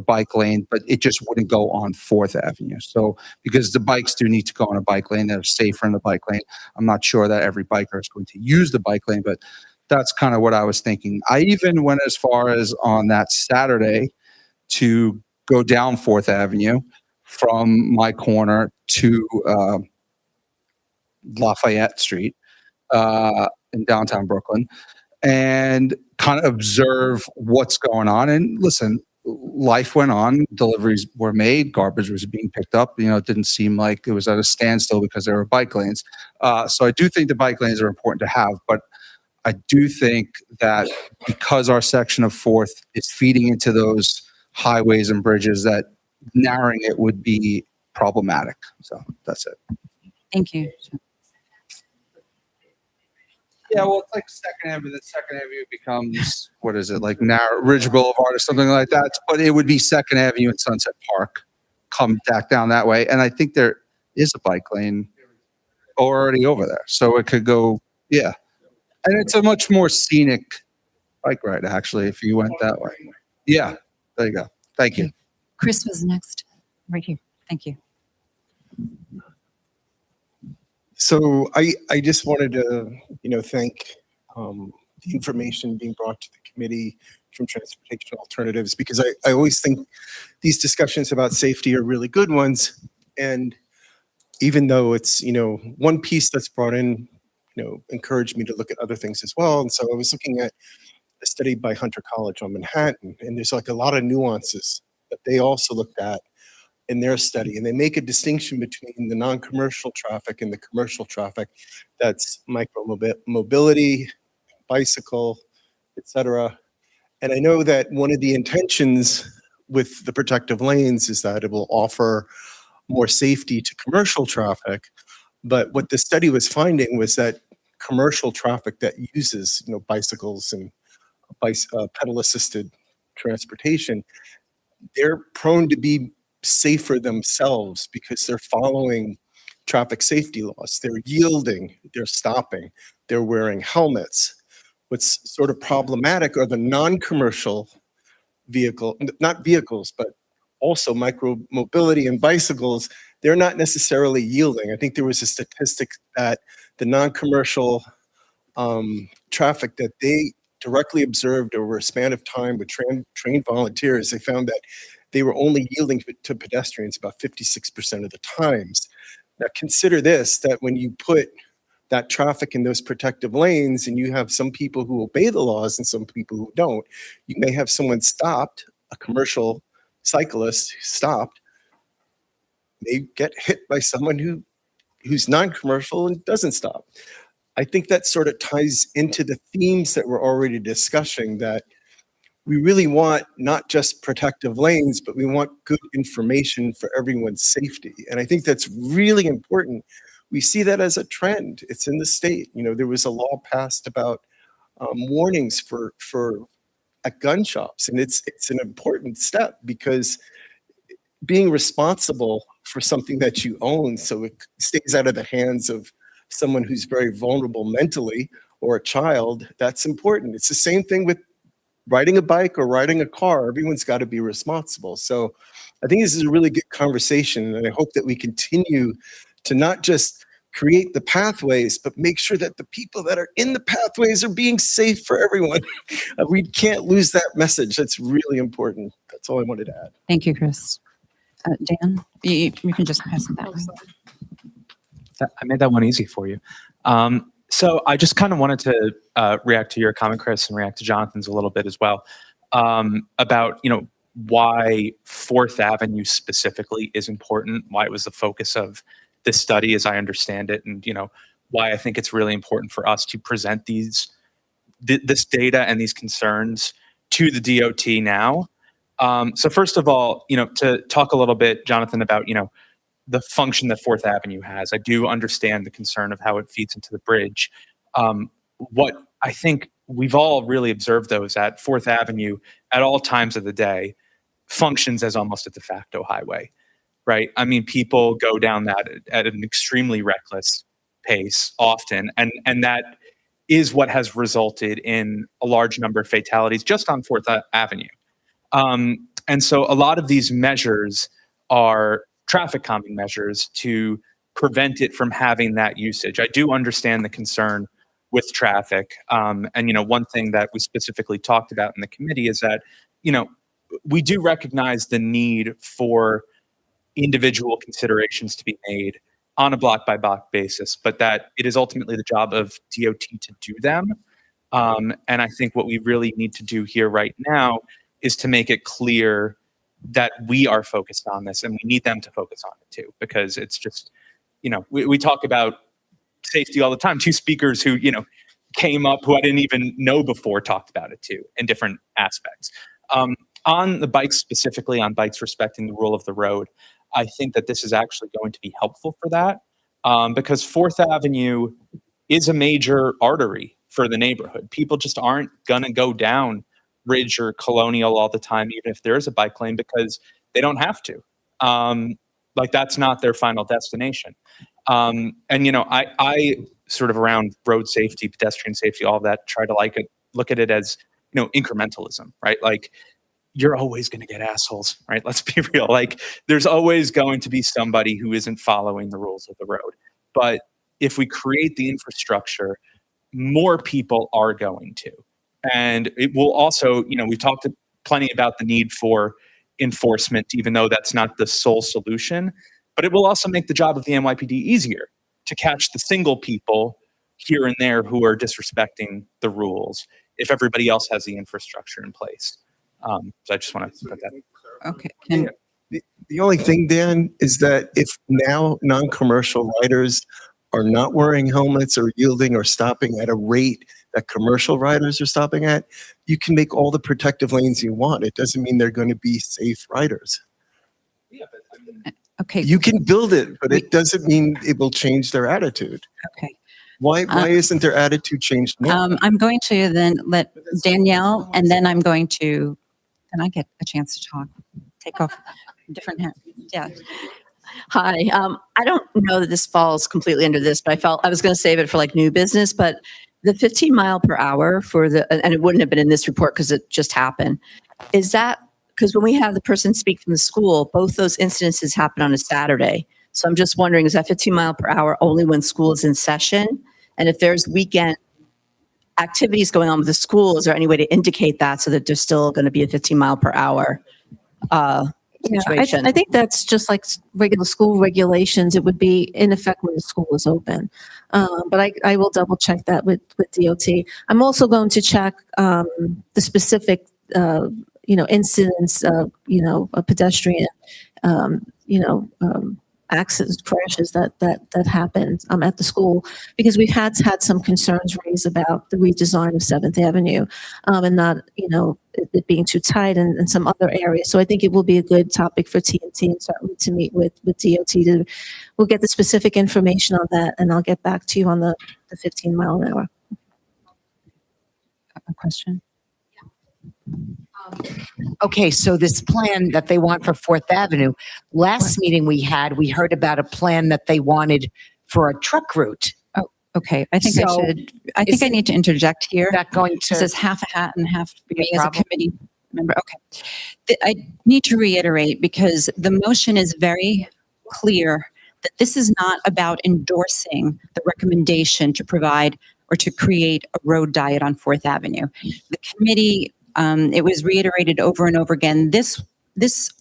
bike lane, but it just wouldn't go on 4th Avenue. So because the bikes do need to go on a bike lane, they're safer in the bike lane. I'm not sure that every biker is going to use the bike lane, but that's kind of what I was thinking. I even went as far as on that Saturday to go down 4th Avenue from my corner to Lafayette Street in downtown Brooklyn, and kind of observe what's going on. And listen, life went on, deliveries were made, garbage was being picked up. It didn't seem like it was at a standstill because there were bike lanes. So I do think the bike lanes are important to have, but I do think that because our section of 4th is feeding into those highways and bridges, that narrowing it would be problematic. So that's it. Thank you. Yeah, well, it's like 2nd Avenue. The 2nd Avenue becomes, what is it, like narrow Ridge Boulevard or something like that. But it would be 2nd Avenue and Sunset Park, come back down that way. And I think there is a bike lane already over there. So it could go, yeah. And it's a much more scenic bike ride, actually, if you went that way. Yeah, there you go. Thank you. Chris was next, right here. Thank you. So I just wanted to, thank the information being brought to the committee from Transportation Alternatives, because I always think these discussions about safety are really good ones. And even though it's, one piece that's brought in, encouraged me to look at other things as well. And so I was looking at a study by Hunter College on Manhattan, and there's like a lot of nuances that they also looked at in their study. And they make a distinction between the non-commercial traffic and the commercial traffic. That's mobility, bicycle, etc. And I know that one of the intentions with the protective lanes is that it will offer more safety to commercial traffic. But what the study was finding was that commercial traffic that uses, bicycles and pedal assisted transportation, they're prone to be safer themselves because they're following traffic safety laws. They're yielding, they're stopping, they're wearing helmets. What's sort of problematic are the non-commercial not vehicles, but also micro mobility and bicycles. They're not necessarily yielding. I think there was a statistic that the non-commercial traffic that they directly observed over a span of time with trained volunteers, they found that they were only yielding to pedestrians about 56% of the times. Now consider this, that when you put that traffic in those protective lanes and you have some people who obey the laws and some people who don't, you may have someone stopped, a commercial cyclist stopped, may get hit by someone who's non-commercial and doesn't stop. I think that sort of ties into the themes that we're already discussing, that we really want not just protective lanes, but we want good information for everyone's safety. And I think that's really important. We see that as a trend. It's in the state. There was a law passed about warnings for at gun shops, and it's an important step because being responsible for something that you own, so it stays out of the hands of someone who's very vulnerable mentally or a child, that's important. It's the same thing with riding a bike or riding a car. Everyone's got to be responsible. So I think this is a really good conversation, and I hope that we continue to not just create the pathways, but make sure that the people that are in the pathways are being safe for everyone. We can't lose that message. That's really important. That's all I wanted to add. Thank you, Chris. Dan, you can just pass it that way. I made that one easy for you. So I just kind of wanted to react to your comment, Chris, and react to Jonathan's a little bit as well, about, why Fourth Avenue specifically is important, why it was the focus of this study as I understand it, and, why I think it's really important for us to present this data and these concerns to the DOT now. So first of all, to talk a little bit, Jonathan, about, the function that Fourth Avenue has. I do understand the concern of how it feeds into the bridge. What I think we've all really observed, though, is that Fourth Avenue at all times of the day functions as almost a de facto highway, right? I mean, people go down that at an extremely reckless pace often, and that is what has resulted in a large number of fatalities just on Fourth Avenue. And so a lot of these measures are traffic calming measures to prevent it from having that usage. I do understand the concern with traffic. And, one thing that we specifically talked about in the committee is that, we do recognize the need for individual considerations to be made on a block by block basis, but that it is ultimately the job of DOT to do them. And I think what we really need to do here right now is to make it clear that we are focused on this, and we need them to focus on it too, because it's just, we talk about safety all the time. Two speakers who, came up who I didn't even know before talked about it too in different aspects. On the bikes, specifically on bikes respecting the rule of the road, I think that this is actually going to be helpful for that, because Fourth Avenue is a major artery for the neighborhood. People just aren't gonna go down Ridge or Colonial all the time, even if there is a bike lane, because they don't have to. That's not their final destination. And I sort of around road safety, pedestrian safety, all of that, try to look at it as incrementalism, right? Like, you're always going to get assholes, right? Let's be real. Like, there's always going to be somebody who isn't following the rules of the road. But if we create the infrastructure, more people are going to. And it will also, we've talked plenty about the need for enforcement, even though that's not the sole solution. but it will also make the job of the NYPD easier to catch the single people here and there who are disrespecting the rules if everybody else has the infrastructure in place. So I just want to put that. Okay. The only thing, Dan, is that if now non-commercial riders are not wearing helmets or yielding or stopping at a rate that commercial riders are stopping at, you can make all the protective lanes you want. It doesn't mean they're going to be safe riders. Okay. You can build it, but it doesn't mean it will change their attitude. Okay. Why isn't their attitude changed now? I'm going to then let Danielle, and then I'm going to, can I get a chance to talk? Take off a different hat. Yeah. Hi. I don't know that this falls completely under this, but I felt I was going to save it for like new business, but the 15 mile per hour for the, and it wouldn't have been in this report because it just happened. Is that, because when we have the person speak from the school, both those incidences happen on a Saturday. So I'm just wondering, is that 15 mile per hour only when school is in session? And if there's weekend activities going on with the school, is there any way to indicate that so that there's still going to be a 15 mile per hour situation? I think that's just like regular school regulations. It would be in effect when the school is open. But I will double check that with DOT. I'm also going to check the specific, incidents of, a pedestrian, accidents, crashes that happened at the school, because we've had some concerns raised about the redesign of 7th Avenue and not, it being too tight and some other areas. So I think it will be a good topic for TNT and certainly to meet with DOT. We'll get the specific information on that, and I'll get back to you on the 15 mile an hour. A question? Okay, so this plan that they want for 4th Avenue, last meeting we had, we heard about a plan that they wanted for a truck route. Oh, okay. I think I I need to interject here. That going to This is half a hat and half be a me as a problem? committee member. Okay. I need to reiterate, because the motion is very clear that this is not about endorsing the recommendation to provide or to create a road diet on 4th Avenue. The committee, it was reiterated over and over again, this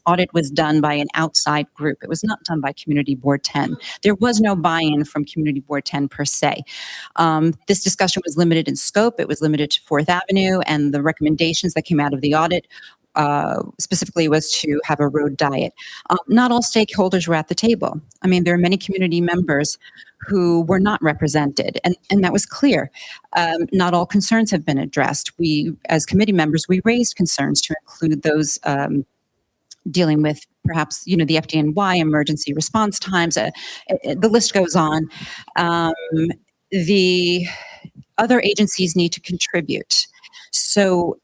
audit was done by an outside group. It was not done by Community Board 10. There was no buy-in from Community Board 10 per se. This discussion was limited in scope. It was limited to 4th Avenue, and the recommendations that came out of the audit specifically was to have a road diet. Not all stakeholders were at the table. I mean, there are many community members who were not represented, and that was clear. Not all concerns have been addressed. We, as committee members, we raised concerns to include those dealing with perhaps, the FDNY, emergency response times, the list goes on. The other agencies need to contribute. So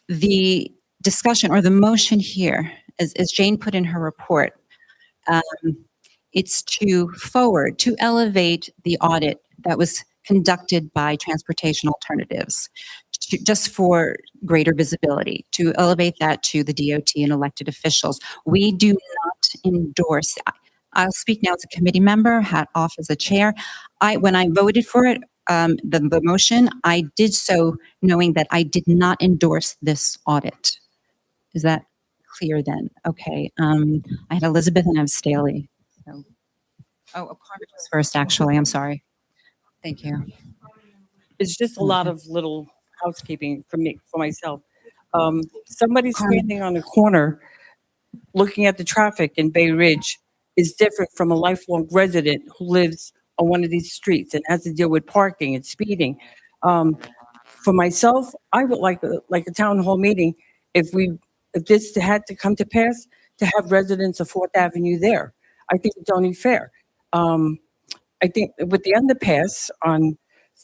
the discussion or the motion here, as Jane put in her report, it's to elevate the audit that was conducted by Transportation Alternatives, just for greater visibility, to elevate that to the DOT and elected officials. We do not endorse. I'll speak now as a committee member, hat off as a chair. When I voted for it, the motion, I did so knowing that I did not endorse this audit. Is that clear then? Okay. I had Elizabeth and I have Staley. So. Oh, Carmen was first, actually. I'm sorry. Thank you. It's just a lot of little housekeeping for myself. Somebody standing on a corner looking at the traffic in Bay Ridge is different from a lifelong resident who lives on one of these streets and has to deal with parking and speeding. For myself, I would like a town hall meeting if this had to come to pass, to have residents of 4th Avenue there. I think it's only fair. I think with the underpass on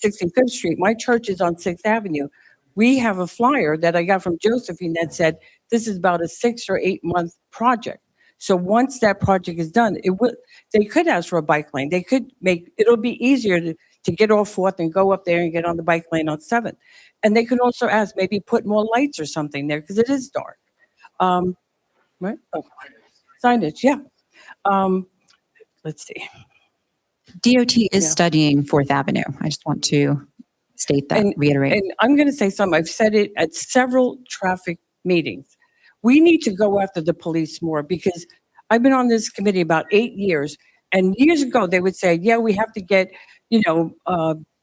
65th Street, my church is on 6th Avenue. We have a flyer that I got from Josephine that said, this is about a 6 or 8 month project. So once that project is done, they could ask for a bike lane. They could it'll be easier to get off 4th and go up there and get on the bike lane on 7th. And they could also ask, maybe put more lights or something there, because it is dark. Right? Oh, signage, yeah. Let's see. DOT is studying 4th Avenue. I just want to state that, reiterate. And I'm going to say something. I've said it at several traffic meetings. We need to go after the police more, because I've been on this committee about 8 years, and years ago they would say, yeah, we have to get,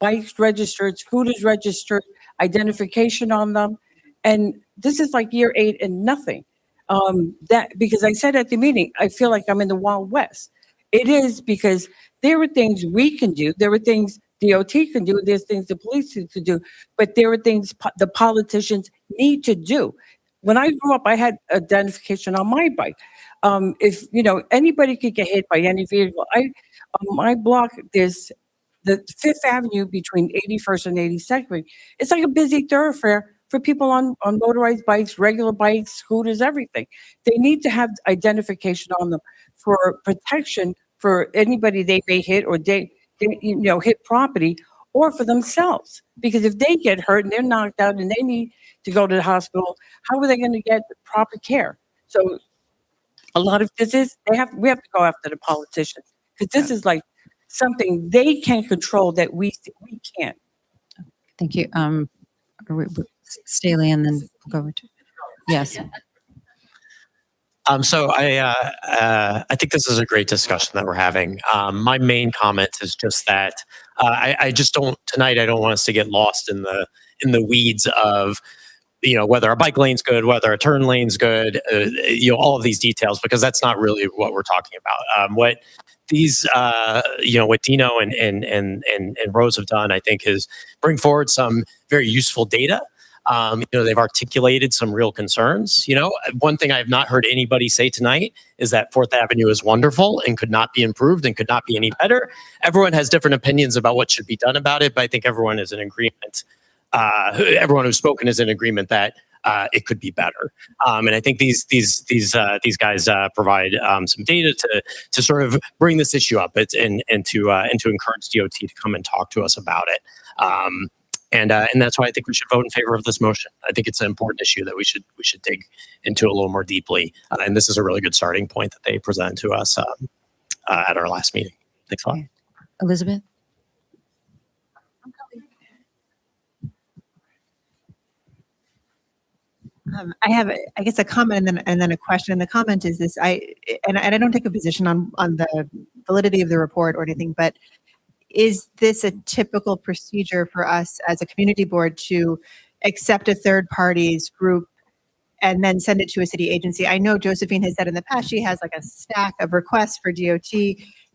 bikes registered, scooters registered, identification on them. And this is like year 8 and nothing. Because I said at the meeting, I feel like I'm in the Wild West. It is because there are things we can do. There are things DOT can do. There's things the police can do. But there are things the politicians need to do. When I grew up, I had identification on my bike. If, anybody could get hit by any vehicle. On my block, there's the Fifth Avenue between 81st and 82nd. It's like a busy thoroughfare for people on motorized bikes, regular bikes, scooters, everything. They need to have identification on them for protection for anybody they may hit or hit property, or for themselves. Because if they get hurt and they're knocked out and they need to go to the hospital, how are they going to get proper care? So a lot of this is we have to go after the politicians, because this is like something they can control that we can't. Thank you. Staley, and then we'll go over to, yes. So I think this is a great discussion that we're having. My main comment is just that I just don't tonight. I don't want us to get lost in the weeds of whether a bike lane's good, whether a turn lane's good, all of these details, because that's not really what we're talking about. What these what Dino and Rose have done, I think, is bring forward some very useful data. They've articulated some real concerns. One thing I have not heard anybody say tonight is that Fourth Avenue is wonderful and could not be improved and could not be any better. Everyone has different opinions about what should be done about it, but I think everyone is in agreement. Everyone who's spoken is in agreement that it could be better. And I think these guys provide some data to sort of bring this issue up and to encourage DOT to come and talk to us about it. And that's why I think we should vote in favor of this motion. I think it's an important issue that we should dig into a little more deeply. And this is a really good starting point that they presented to us at our last meeting. Thanks a lot. Elizabeth? I have, I guess, a comment and then a question. And the comment is this: I don't take a position on the validity of the report or anything, but is this a typical procedure for us as a community board to accept a third party's group and then send it to a city agency? I know Josephine has said in the past she has like a stack of requests for DOT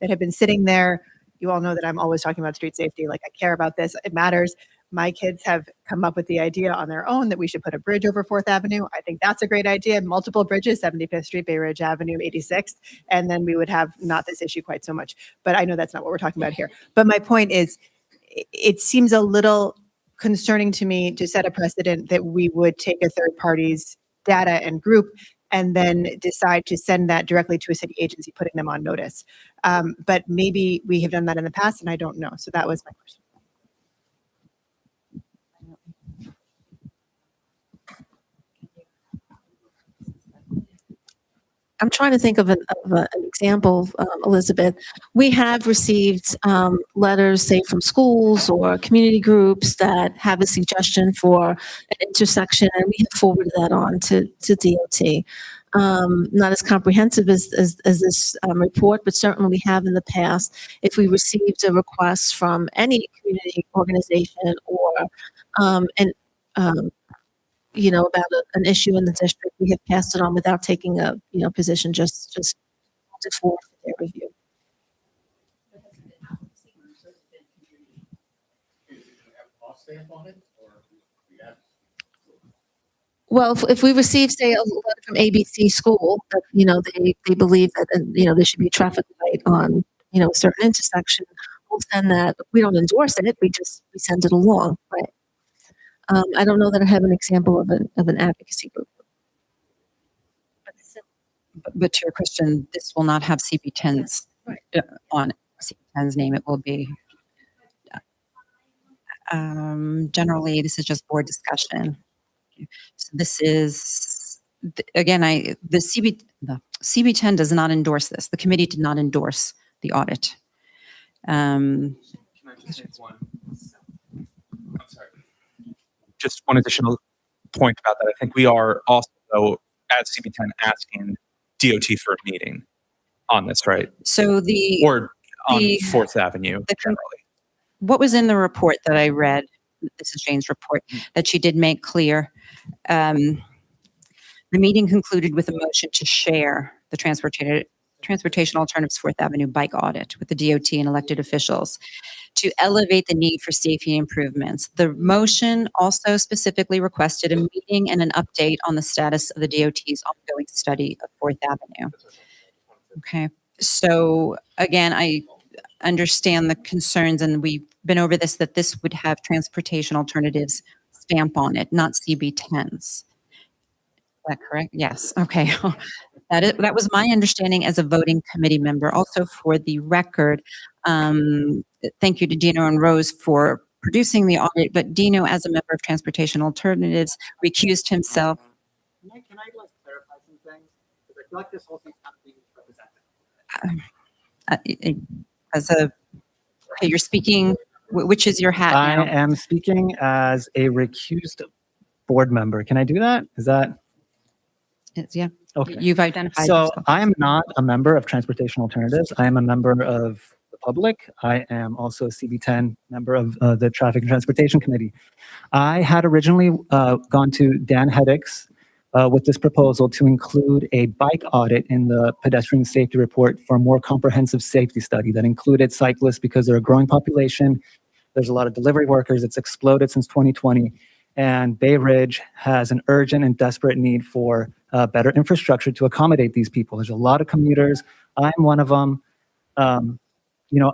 that have been sitting there. You all know that I'm always talking about street safety. Like, I care about this. It matters. My kids have come up with the idea on their own that we should put a bridge over 4th Avenue. I think that's a great idea. Multiple bridges, 75th Street, Bay Ridge Avenue, 86th. And then we would have not this issue quite so much. But I know that's not what we're talking about here. But my point is, it seems a little concerning to me to set a precedent that we would take a third party's data and group and then decide to send that directly to a city agency, putting them on notice. But maybe we have done that in the past and I don't know. So that was my question. I'm trying to think of an example, Elizabeth. We have received letters, say, from schools or community groups that have a suggestion for an intersection, and we have forwarded that on to DOT. Not as comprehensive as this report, but certainly we have in the past. If we received a request from any community organization or about an issue in the district, we have passed it on without taking a, position, just for their review. Well, if we receive, say, a letter from ABC school that, they believe that, there should be a traffic light on, a certain intersection, we'll send that. We don't endorse it. We send it along, right? I don't know that I have an example of an advocacy group. But to your question, this will not have CB10's on CB10's name. It will be generally, this is just board discussion. So this is again, the CB10 does not endorse this. The committee did not endorse the audit. Can I just make one? I'm sorry. Just one additional point about that. I think we are also, though, at CB10 asking DOT for a meeting. on this, right? So Or on the- 4th Avenue the con- generally. what was in the report that I read, this is Jane's report, that she did make clear, the meeting concluded with a motion to share the Transportation Alternatives 4th Avenue bike audit with the DOT and elected officials to elevate the need for safety improvements. The motion also specifically requested a meeting and an update on the status of the DOT's ongoing study of 4th Avenue. Okay, so again, I understand the concerns, and we've been over this, that this would have Transportation Alternatives stamp on it, not CB10s. Is that correct? Yes, okay. That was my understanding as a voting committee member. Also, for the record, thank you to Dino and Rose for producing the audit, but Dino, as a member of Transportation Alternatives, recused himself. Can I clarify some things? Because I feel like this whole thing's not being represented. Okay, you're speaking, which is your hat now? I am speaking as a recused board member. Can I do that? Is that? Yeah. Okay. You've identified So yourself. I am not a member of Transportation Alternatives. I am a member of the public. I am also a CB10 member of the Traffic and Transportation Committee. I had originally gone to Dan Hedix with this proposal to include a bike audit in the pedestrian safety report for a more comprehensive safety study that included cyclists because they're a growing population. There's a lot of delivery workers. It's exploded since 2020. And Bay Ridge has an urgent and desperate need for better infrastructure to accommodate these people. There's a lot of commuters. I'm one of them. You know,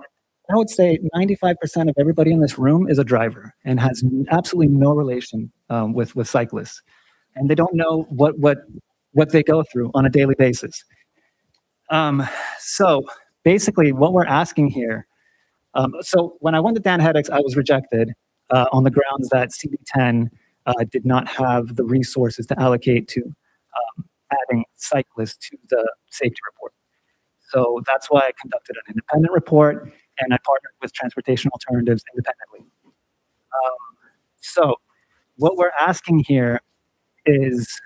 I would say 95% of everybody in this room is a driver and has absolutely no relation with cyclists. And they don't know what they go through on a daily basis. So basically what we're asking here, so when I went to Dan Hedix, I was rejected on the grounds that CB10 did not have the resources to allocate to adding cyclists to the safety report. So that's why I conducted an independent report and I partnered with Transportation Alternatives independently. So what we're asking here is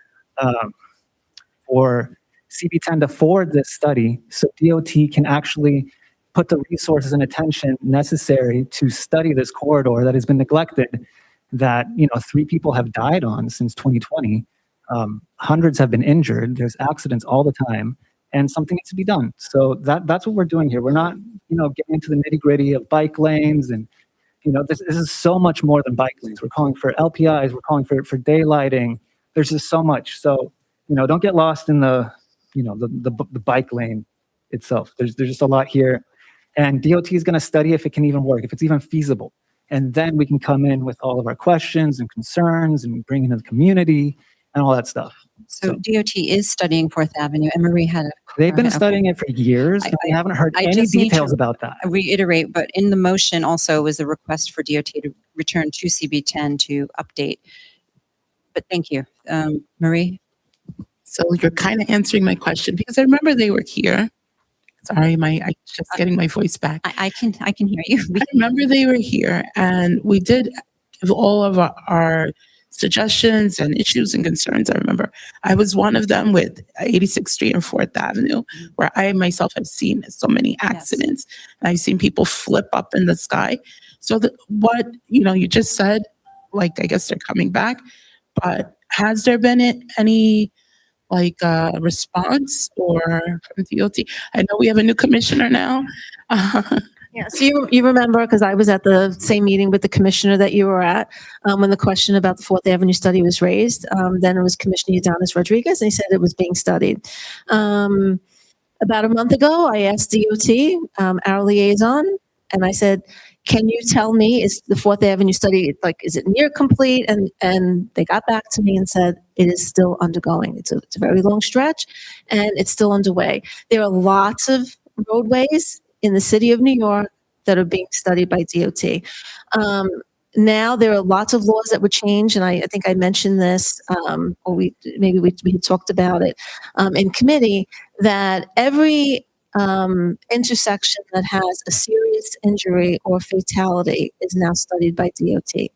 for CB10 to forward this study so DOT can actually put the resources and attention necessary to study this corridor that has been neglected, that 3 people have died on since 2020. Hundreds have been injured. There's accidents all the time, and something needs to be done. So that's what we're doing here. We're not, getting into the nitty gritty of bike lanes, and this is so much more than bike lanes. We're calling for LPIs. We're calling for daylighting. There's just so much. So don't get lost in the bike lane itself. There's just a lot here, and DOT is going to study if it can even work, if it's even feasible, and then we can come in with all of our questions and concerns and bring in the community and all that stuff. So DOT is studying 4th Avenue, and Marie had a... They've been studying it for years, and we haven't heard any just need details to about that. reiterate, but in the motion also was a request for DOT to return to CB10 to update. But thank you. Marie? So you're kind of answering my question because I remember they were here. Sorry, I just getting my voice back. I can hear you. I remember they were here, and we did give all of our suggestions and issues and concerns. I remember I was one of them with 86th Street and 4th Avenue, where I myself have seen so many accidents. And I've seen people flip up in the sky. So what you just said, like, I guess they're coming back, but has there been any response or from DOT? I know we have a new commissioner now. Yeah, so you remember, because I was at the same meeting with the commissioner that you were at when the question about the 4th Avenue study was raised. Then it was Commissioner Udanis Rodriguez, and he said it was being studied. About a month ago, I asked DOT, our liaison, and I said, can you tell me, is the 4th Avenue study, is it near complete? And they got back to me and said, it is still undergoing. It's a very long stretch, and it's still underway. There are lots of roadways in the city of New York that are being studied by DOT. Now there are lots of laws that would change, and I think I mentioned this, or we had talked about it in committee, that every intersection that has a serious injury or fatality is now studied by DOT. There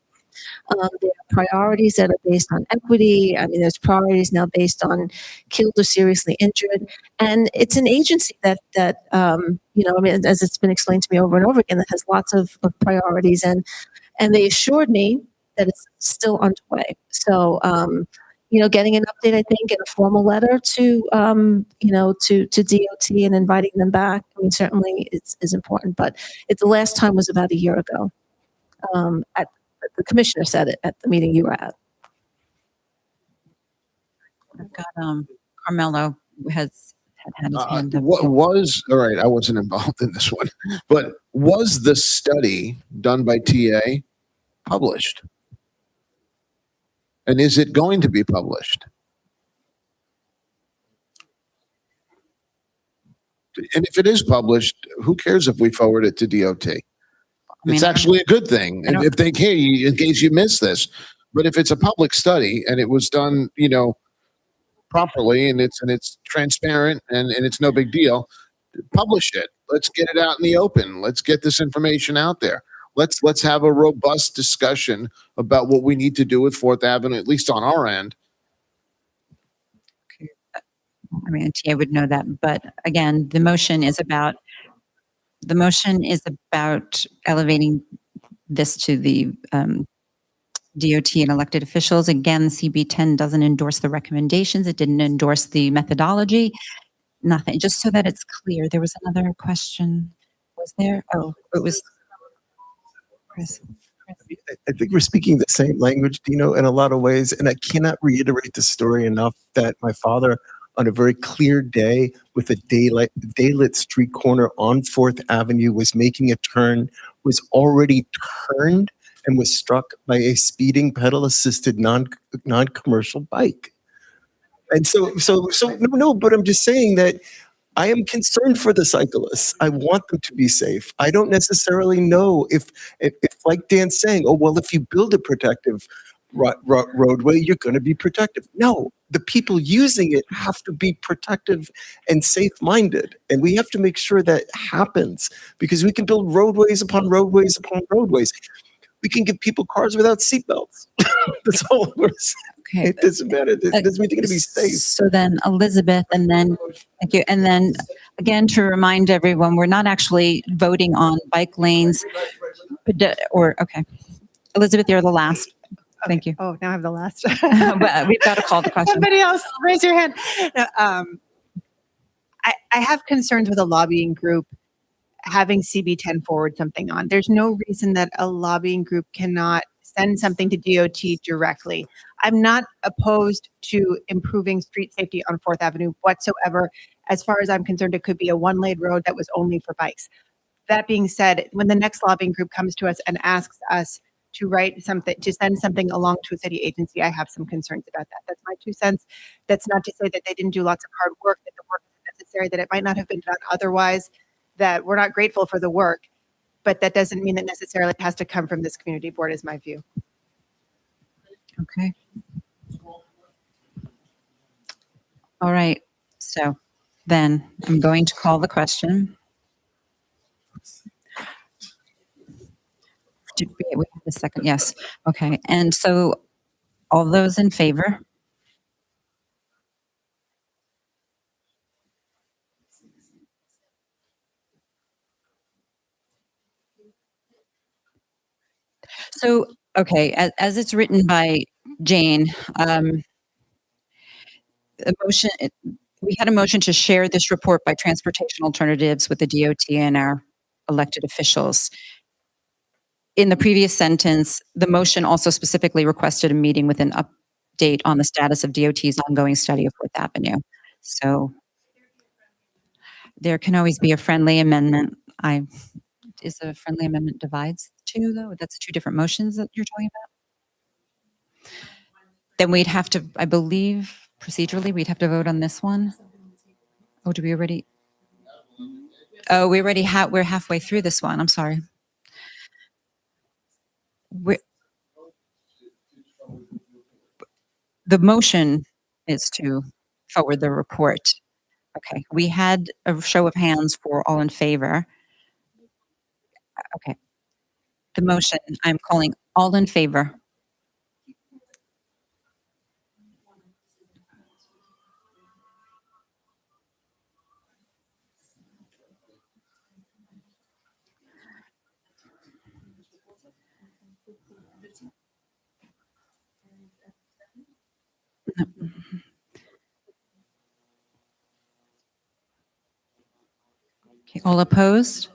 are priorities that are based on equity. I mean, there's priorities now based on killed or seriously injured. And it's an agency that I mean, as it's been explained to me over and over again, that has lots of priorities. And they assured me that it's still underway. So, getting an update, I think, in a formal letter to DOT and inviting them back, I mean, certainly is important. But the last time was about a year ago. The commissioner said it at the meeting you were at. I've got Carmelo has had his hand up. What was, all right, I wasn't involved in this one, but was the study done by TA published? And is it going to be published? And if it is published, who cares if we forward it to DOT? It's actually a good thing. And if they care, in case you miss this, but if it's a public study and it was done, properly and it's transparent and it's no big deal, publish it. Let's get it out in the open. Let's get this information out there. Let's have a robust discussion about what we need to do with Fourth Avenue, at least on our end. I mean, TA would know that, but again, the motion is about elevating this to the DOT and elected officials. Again, CB10 doesn't endorse the recommendations. It didn't endorse the methodology. Nothing. Just so that it's clear. There was another question. Was there? Oh, it was Chris. I think we're speaking the same language, Dino, in a lot of ways. And I cannot reiterate the story enough that my father, on a very clear day with a daylit street corner on 4th Avenue, was making a turn, was already turned and was struck by a speeding pedal-assisted non-commercial bike. And so no, but I'm just saying that I am concerned for the cyclists. I want them to be safe. I don't necessarily know if like Dan's saying, oh, well, if you build a protective roadway, you're going to be protective. No, the people using it have to be protective and safe-minded. And we have to make sure that happens, because we can build roadways upon roadways upon roadways. We can give people cars without seatbelts. That's all we're saying. Okay. It doesn't matter. It doesn't mean they're going to be safe. So then Elizabeth, and then, thank you. And then again, to remind everyone, we're not actually voting on bike lanes okay. Elizabeth, you're the last. Thank you. Oh, now I have the last. But we've got to call the question. Somebody else, raise your hand. No, I have concerns with a lobbying group having CB10 forward something on. There's no reason that a lobbying group cannot send something to DOT directly. I'm not opposed to improving street safety on 4th Avenue whatsoever. As far as I'm concerned, it could be a one-lane road that was only for bikes. That being said, when the next lobbying group comes to us and asks us to write something, to send something along to a city agency, I have some concerns about that. That's my 2 cents. That's not to say that they didn't do lots of hard work, that the work is necessary, that it might not have been done otherwise, that we're not grateful for the work, but that doesn't mean that necessarily it has to come from this community board, is my view. Okay. All right. So then I'm going to call the question. Did we have a second? Yes. Okay. And so all those in favor? So, okay, as it's written by Jane, we had a motion to share this report by transportation alternatives with the DOT and our elected officials. In the previous sentence, the motion also specifically requested a meeting with an update on the status of DOT's ongoing study of 4th Avenue. So there can always be a friendly amendment. Is a friendly amendment divides two, though? That's 2 different motions that you're talking about? Then we'd have to, I believe, procedurally, we'd have to vote on this one. Oh, do we already? Oh, we already have, we're halfway through this one. I'm sorry. The motion is to forward the report. Okay, we had a show of hands for all in favor. Okay. The motion, I'm calling all in favor. Okay, all opposed?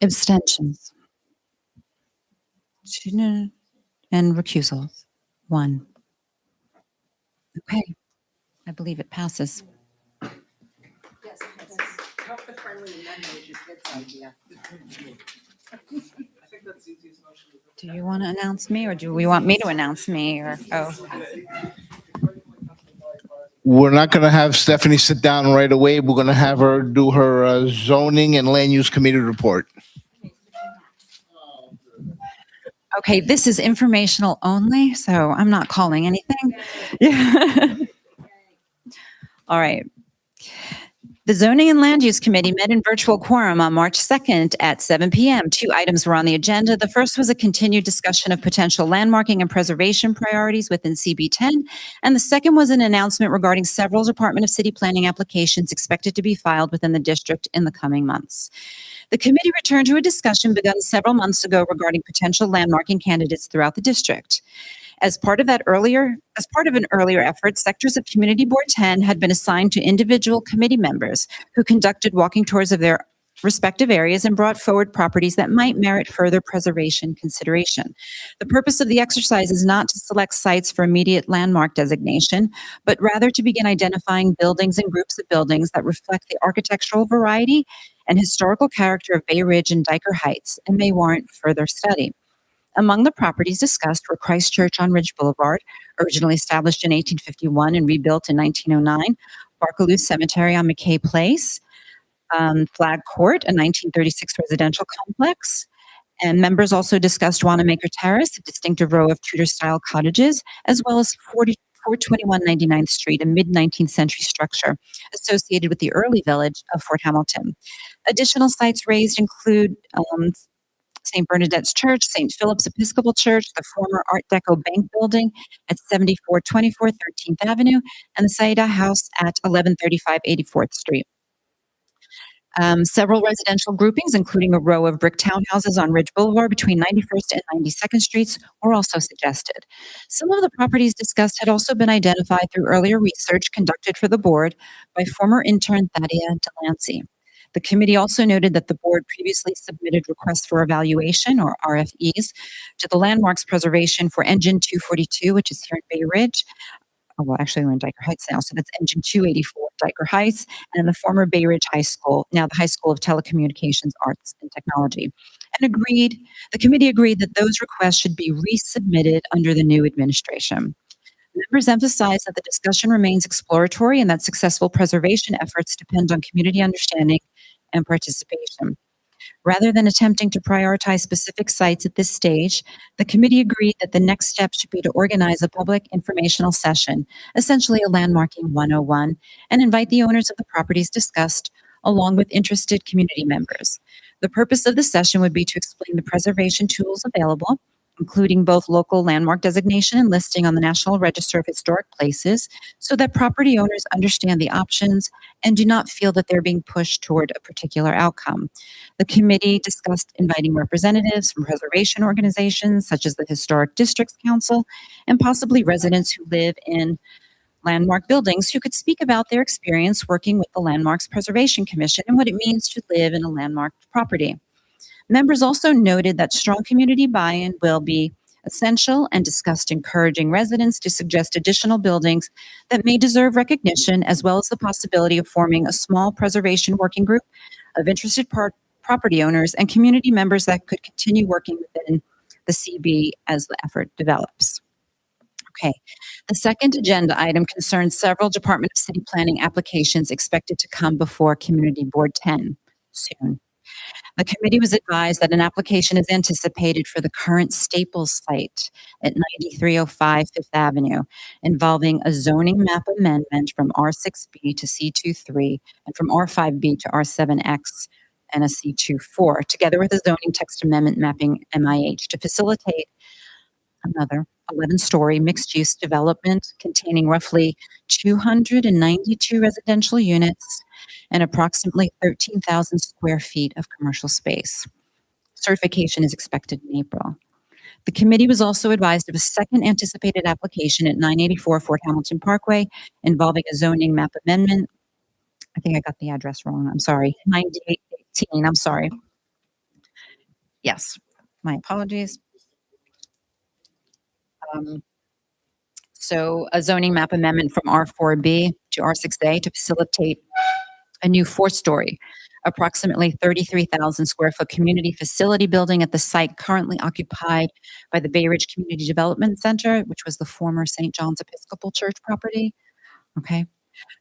Abstentions? 2 no, and recusals? 1. Okay, I believe it passes. Do you want to announce me, or do we want me to announce me, or, We're not going to have Stephanie sit down right away. We're going to have her do her zoning and land use committee report. Okay, this is informational only, so I'm not calling anything. Yeah. All right. The Zoning and Land Use Committee met in virtual quorum on March 2nd at 7 p.m. 2 items were on the agenda. The first was a continued discussion of potential landmarking and preservation priorities within CB10, and the second was an announcement regarding several Department of City Planning applications expected to be filed within the district in the coming months. The committee returned to a discussion begun several months ago regarding potential landmarking candidates throughout the district. As part of an earlier effort, sectors of Community Board 10 had been assigned to individual committee members who conducted walking tours of their respective areas and brought forward properties that might merit further preservation consideration. The purpose of the exercise is not to select sites for immediate landmark designation, but rather to begin identifying buildings and groups of buildings that reflect the architectural variety and historical character of Bay Ridge and Dyker Heights and may warrant further study. Among the properties discussed were Christ Church on Ridge Boulevard, originally established in 1851 and rebuilt in 1909, Barkaloo Cemetery on McKay Place, Flag Court, a 1936 residential complex, and members also discussed Wanamaker Terrace, a distinctive row of Tudor-style cottages, as well as 421 99th Street, a mid-19th century structure associated with the early village of Fort Hamilton. Additional sites raised include St. Bernadette's Church, St. Philip's Episcopal Church, the former Art Deco Bank Building at 7424 13th Avenue, and the Saida House at 1135 84th Street. Several residential groupings, including a row of brick townhouses on Ridge Boulevard between 91st and 92nd Streets, were also suggested. Some of the properties discussed had also been identified through earlier research conducted for the board by former intern Thadia Delancey. The committee also noted that the board previously submitted requests for evaluation, or RFEs, to the Landmarks Preservation for Engine 242, which is here in Bay Ridge. Well, actually, we're in Dyker Heights now, so that's Engine 284, Dyker Heights, and the former Bay Ridge High School, now the High School of Telecommunications, Arts, and Technology. And the committee agreed that those requests should be resubmitted under the new administration. Members emphasized that the discussion remains exploratory and that successful preservation efforts depend on community understanding and participation. Rather than attempting to prioritize specific sites at this stage, the committee agreed that the next step should be to organize a public informational session, essentially a landmarking 101, and invite the owners of the properties discussed, along with interested community members. The purpose of the session would be to explain the preservation tools available, including both local landmark designation and listing on the National Register of Historic Places, so that property owners understand the options and do not feel that they're being pushed toward a particular outcome. The committee discussed inviting representatives from preservation organizations such as the Historic Districts Council and possibly residents who live in landmark buildings who could speak about their experience working with the Landmarks Preservation Commission and what it means to live in a landmarked property. Members also noted that strong community buy-in will be essential and discussed encouraging residents to suggest additional buildings that may deserve recognition, as well as the possibility of forming a small preservation working group of interested property owners and community members that could continue working within the CB as the effort develops. Okay, the second agenda item concerns several Department of City Planning applications expected to come before Community Board 10 soon. The committee was advised that an application is anticipated for the current Staples site at 9305 Fifth Avenue, involving a zoning map amendment from R6B to C23 and from R5B to R7X and a C24, together with a zoning text amendment mapping MIH to facilitate another 11-story mixed-use development containing roughly 292 residential units and approximately 13,000 square feet of commercial space. Certification is expected in April. The committee was also advised of a second anticipated application at 984 Fort Hamilton Parkway involving a zoning map amendment. I think I got the address wrong. I'm sorry. 9818. I'm sorry. Yes, my apologies. So a zoning map amendment from R4B to R6A to facilitate a new four-story, approximately 33,000 square foot community facility building at the site currently occupied by the Bay Ridge Community Development Center, which was the former St. John's Episcopal Church property. Okay.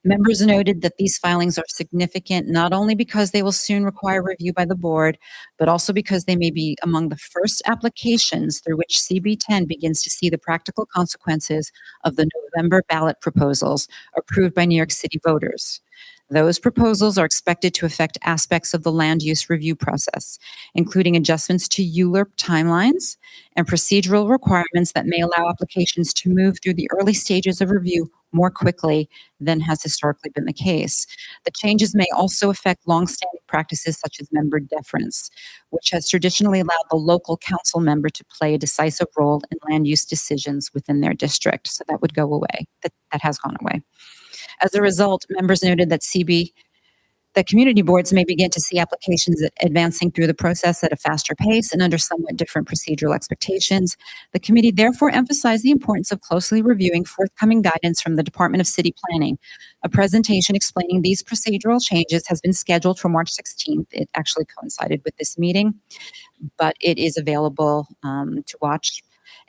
Members noted that these filings are significant not only because they will soon require review by the board, but also because they may be among the first applications through which CB10 begins to see the practical consequences of the November ballot proposals approved by New York City voters. Those proposals are expected to affect aspects of the land use review process, including adjustments to ULURP timelines and procedural requirements that may allow applications to move through the early stages of review more quickly than has historically been the case. The changes may also affect longstanding practices such as member deference, which has traditionally allowed the local council member to play a decisive role in land use decisions within their district. So that would go away. That has gone away. As a result, members noted that community boards may begin to see applications advancing through the process at a faster pace and under somewhat different procedural expectations. The committee therefore emphasized the importance of closely reviewing forthcoming guidance from the Department of City Planning. A presentation explaining these procedural changes has been scheduled for March 16th. It actually coincided with this meeting, but it is available to watch.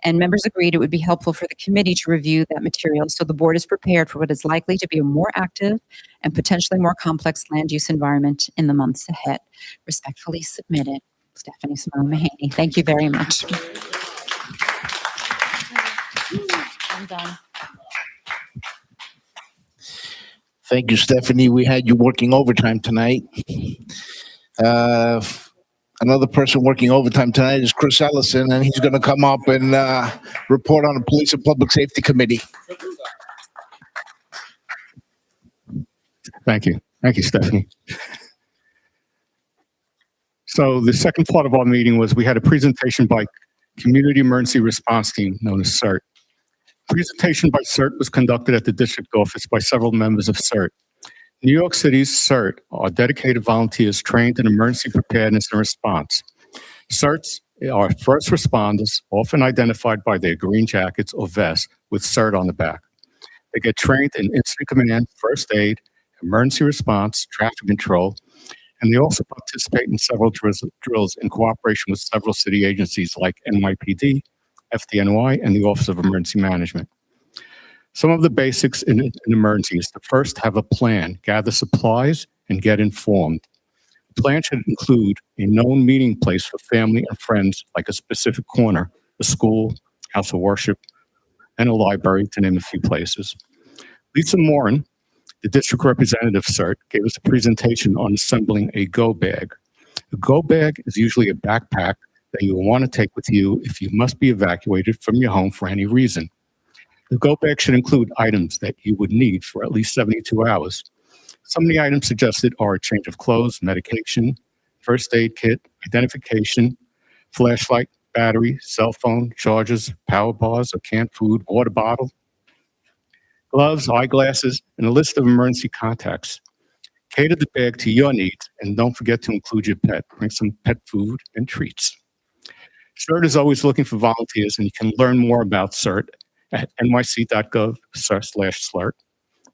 And members agreed it would be helpful for the committee to review that material so the board is prepared for what is likely to be a more active and potentially more complex land use environment in the months ahead. Respectfully submitted, Stephanie Simone Mahaney. Thank you very much. I'm done. Thank you, Stephanie. We had you working overtime tonight. Another person working overtime tonight is Chris Ellison, and he's going to come up and report on the Police and Public Safety Committee. Thank you. Thank you, Stephanie. So the second part of our meeting was we had a presentation by Community Emergency Response Team, known as CERT. Presentation by CERT was conducted at the district office by several members of CERT. New York City's CERT are dedicated volunteers trained in emergency preparedness and response. CERTs are first responders, often identified by their green jackets or vests with CERT on the back. They get trained in incident command, first aid, emergency response, traffic control, and they also participate in several drills in cooperation with several city agencies like NYPD, FDNY, and the Office of Emergency Management. Some of the basics in an emergency is to first have a plan, gather supplies, and get informed. The plan should include a known meeting place for family and friends, like a specific corner, a school, house of worship, and a library, to name a few places. Lisa Morin, the district representative CERT, gave us a presentation on assembling a go bag. A go bag is usually a backpack that you will want to take with you if you must be evacuated from your home for any reason. The go bag should include items that you would need for at least 72 hours. Some of the items suggested are a change of clothes, medication, first aid kit, identification, flashlight, battery, cell phone, chargers, power bars, or canned food, water bottle, gloves, eyeglasses, and a list of emergency contacts. Cater the bag to your needs, and don't forget to include your pet. Bring some pet food and treats. CERT is always looking for volunteers, and you can learn more about CERT at nyc.gov/CERT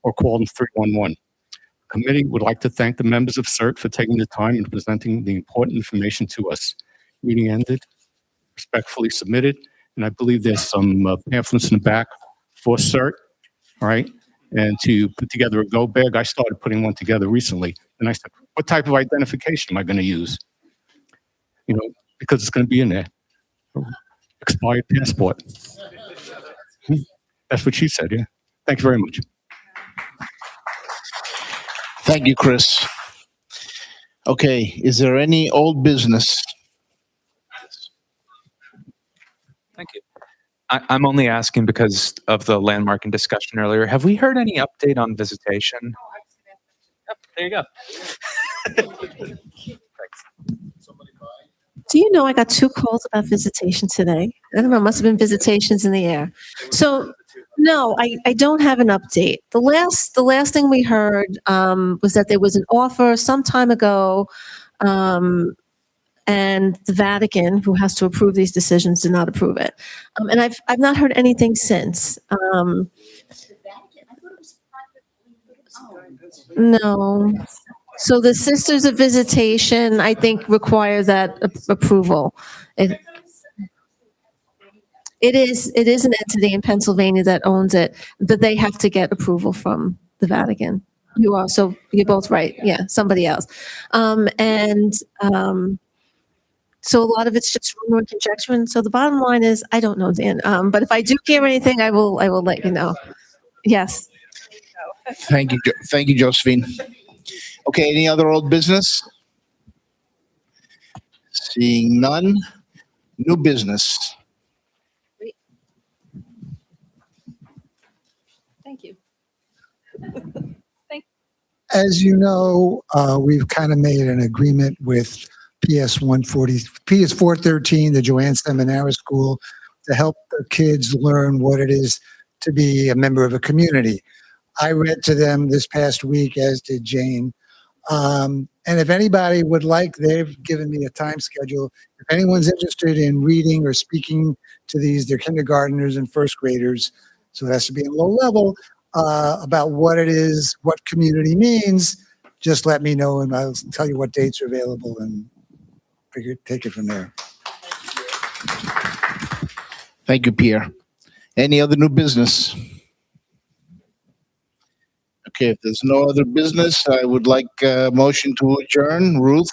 or call them 311. The committee would like to thank the members of CERT for taking the time and presenting the important information to us. Meeting ended, respectfully submitted, and I believe there's some pamphlets in the back for CERT, all right? And to put together a go bag, I started putting one together recently, and I said, what type of identification am I going to use? You know, because it's going to be in there. Expired passport. That's what she said, yeah. Thank you very much. Thank you, Chris. Okay, is there any old business? Thank you. I'm only asking because of the landmarking discussion earlier. Have we heard any update on visitation? Yep, there you go. Do you know I got 2 calls about visitation today? I don't know, must have been visitations in the air. So, no, I don't have an update. The last thing we heard was that there was an offer some time ago, and the Vatican, who has to approve these decisions, did not approve it. And I've not heard anything since. No. So the Sisters of Visitation, I think, require that approval. It is an entity in Pennsylvania that owns it, but they have to get approval from the Vatican. So you're both right. Yeah, somebody else. So a lot of it's just rumor and conjecture. And so the bottom line is, I don't know, Dan. But if I do hear anything, I will let you know. Yes. Thank you. Thank you, Josephine. Okay, any other old business? Seeing none. New business. Thank you. As you know, we've kind of made an agreement with PS 413, the Joanne Seminara School, to help the kids learn what it is to be a member of a community. I read to them this past week, as did Jane. And if anybody would like, they've given me a time schedule. If anyone's interested in reading or speaking to they're kindergartners and first graders, so it has to be a low level, about what it is, what community means, just let me know and I'll tell you what dates are available and take it from there. Thank you, Pierre. Any other new business? Okay, if there's no other business, I would like a motion to adjourn. Ruth?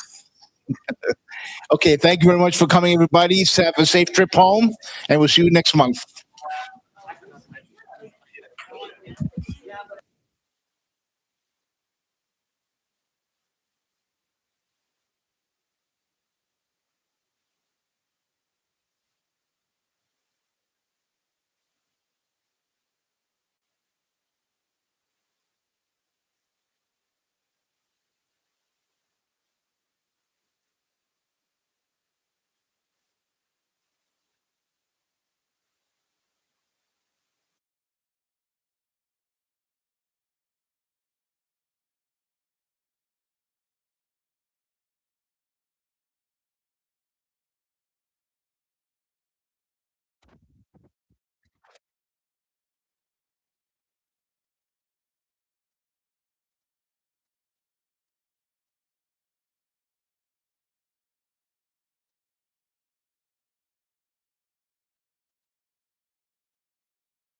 Okay, thank you very much for coming, everybody. Have a safe trip home, and we'll see you next month.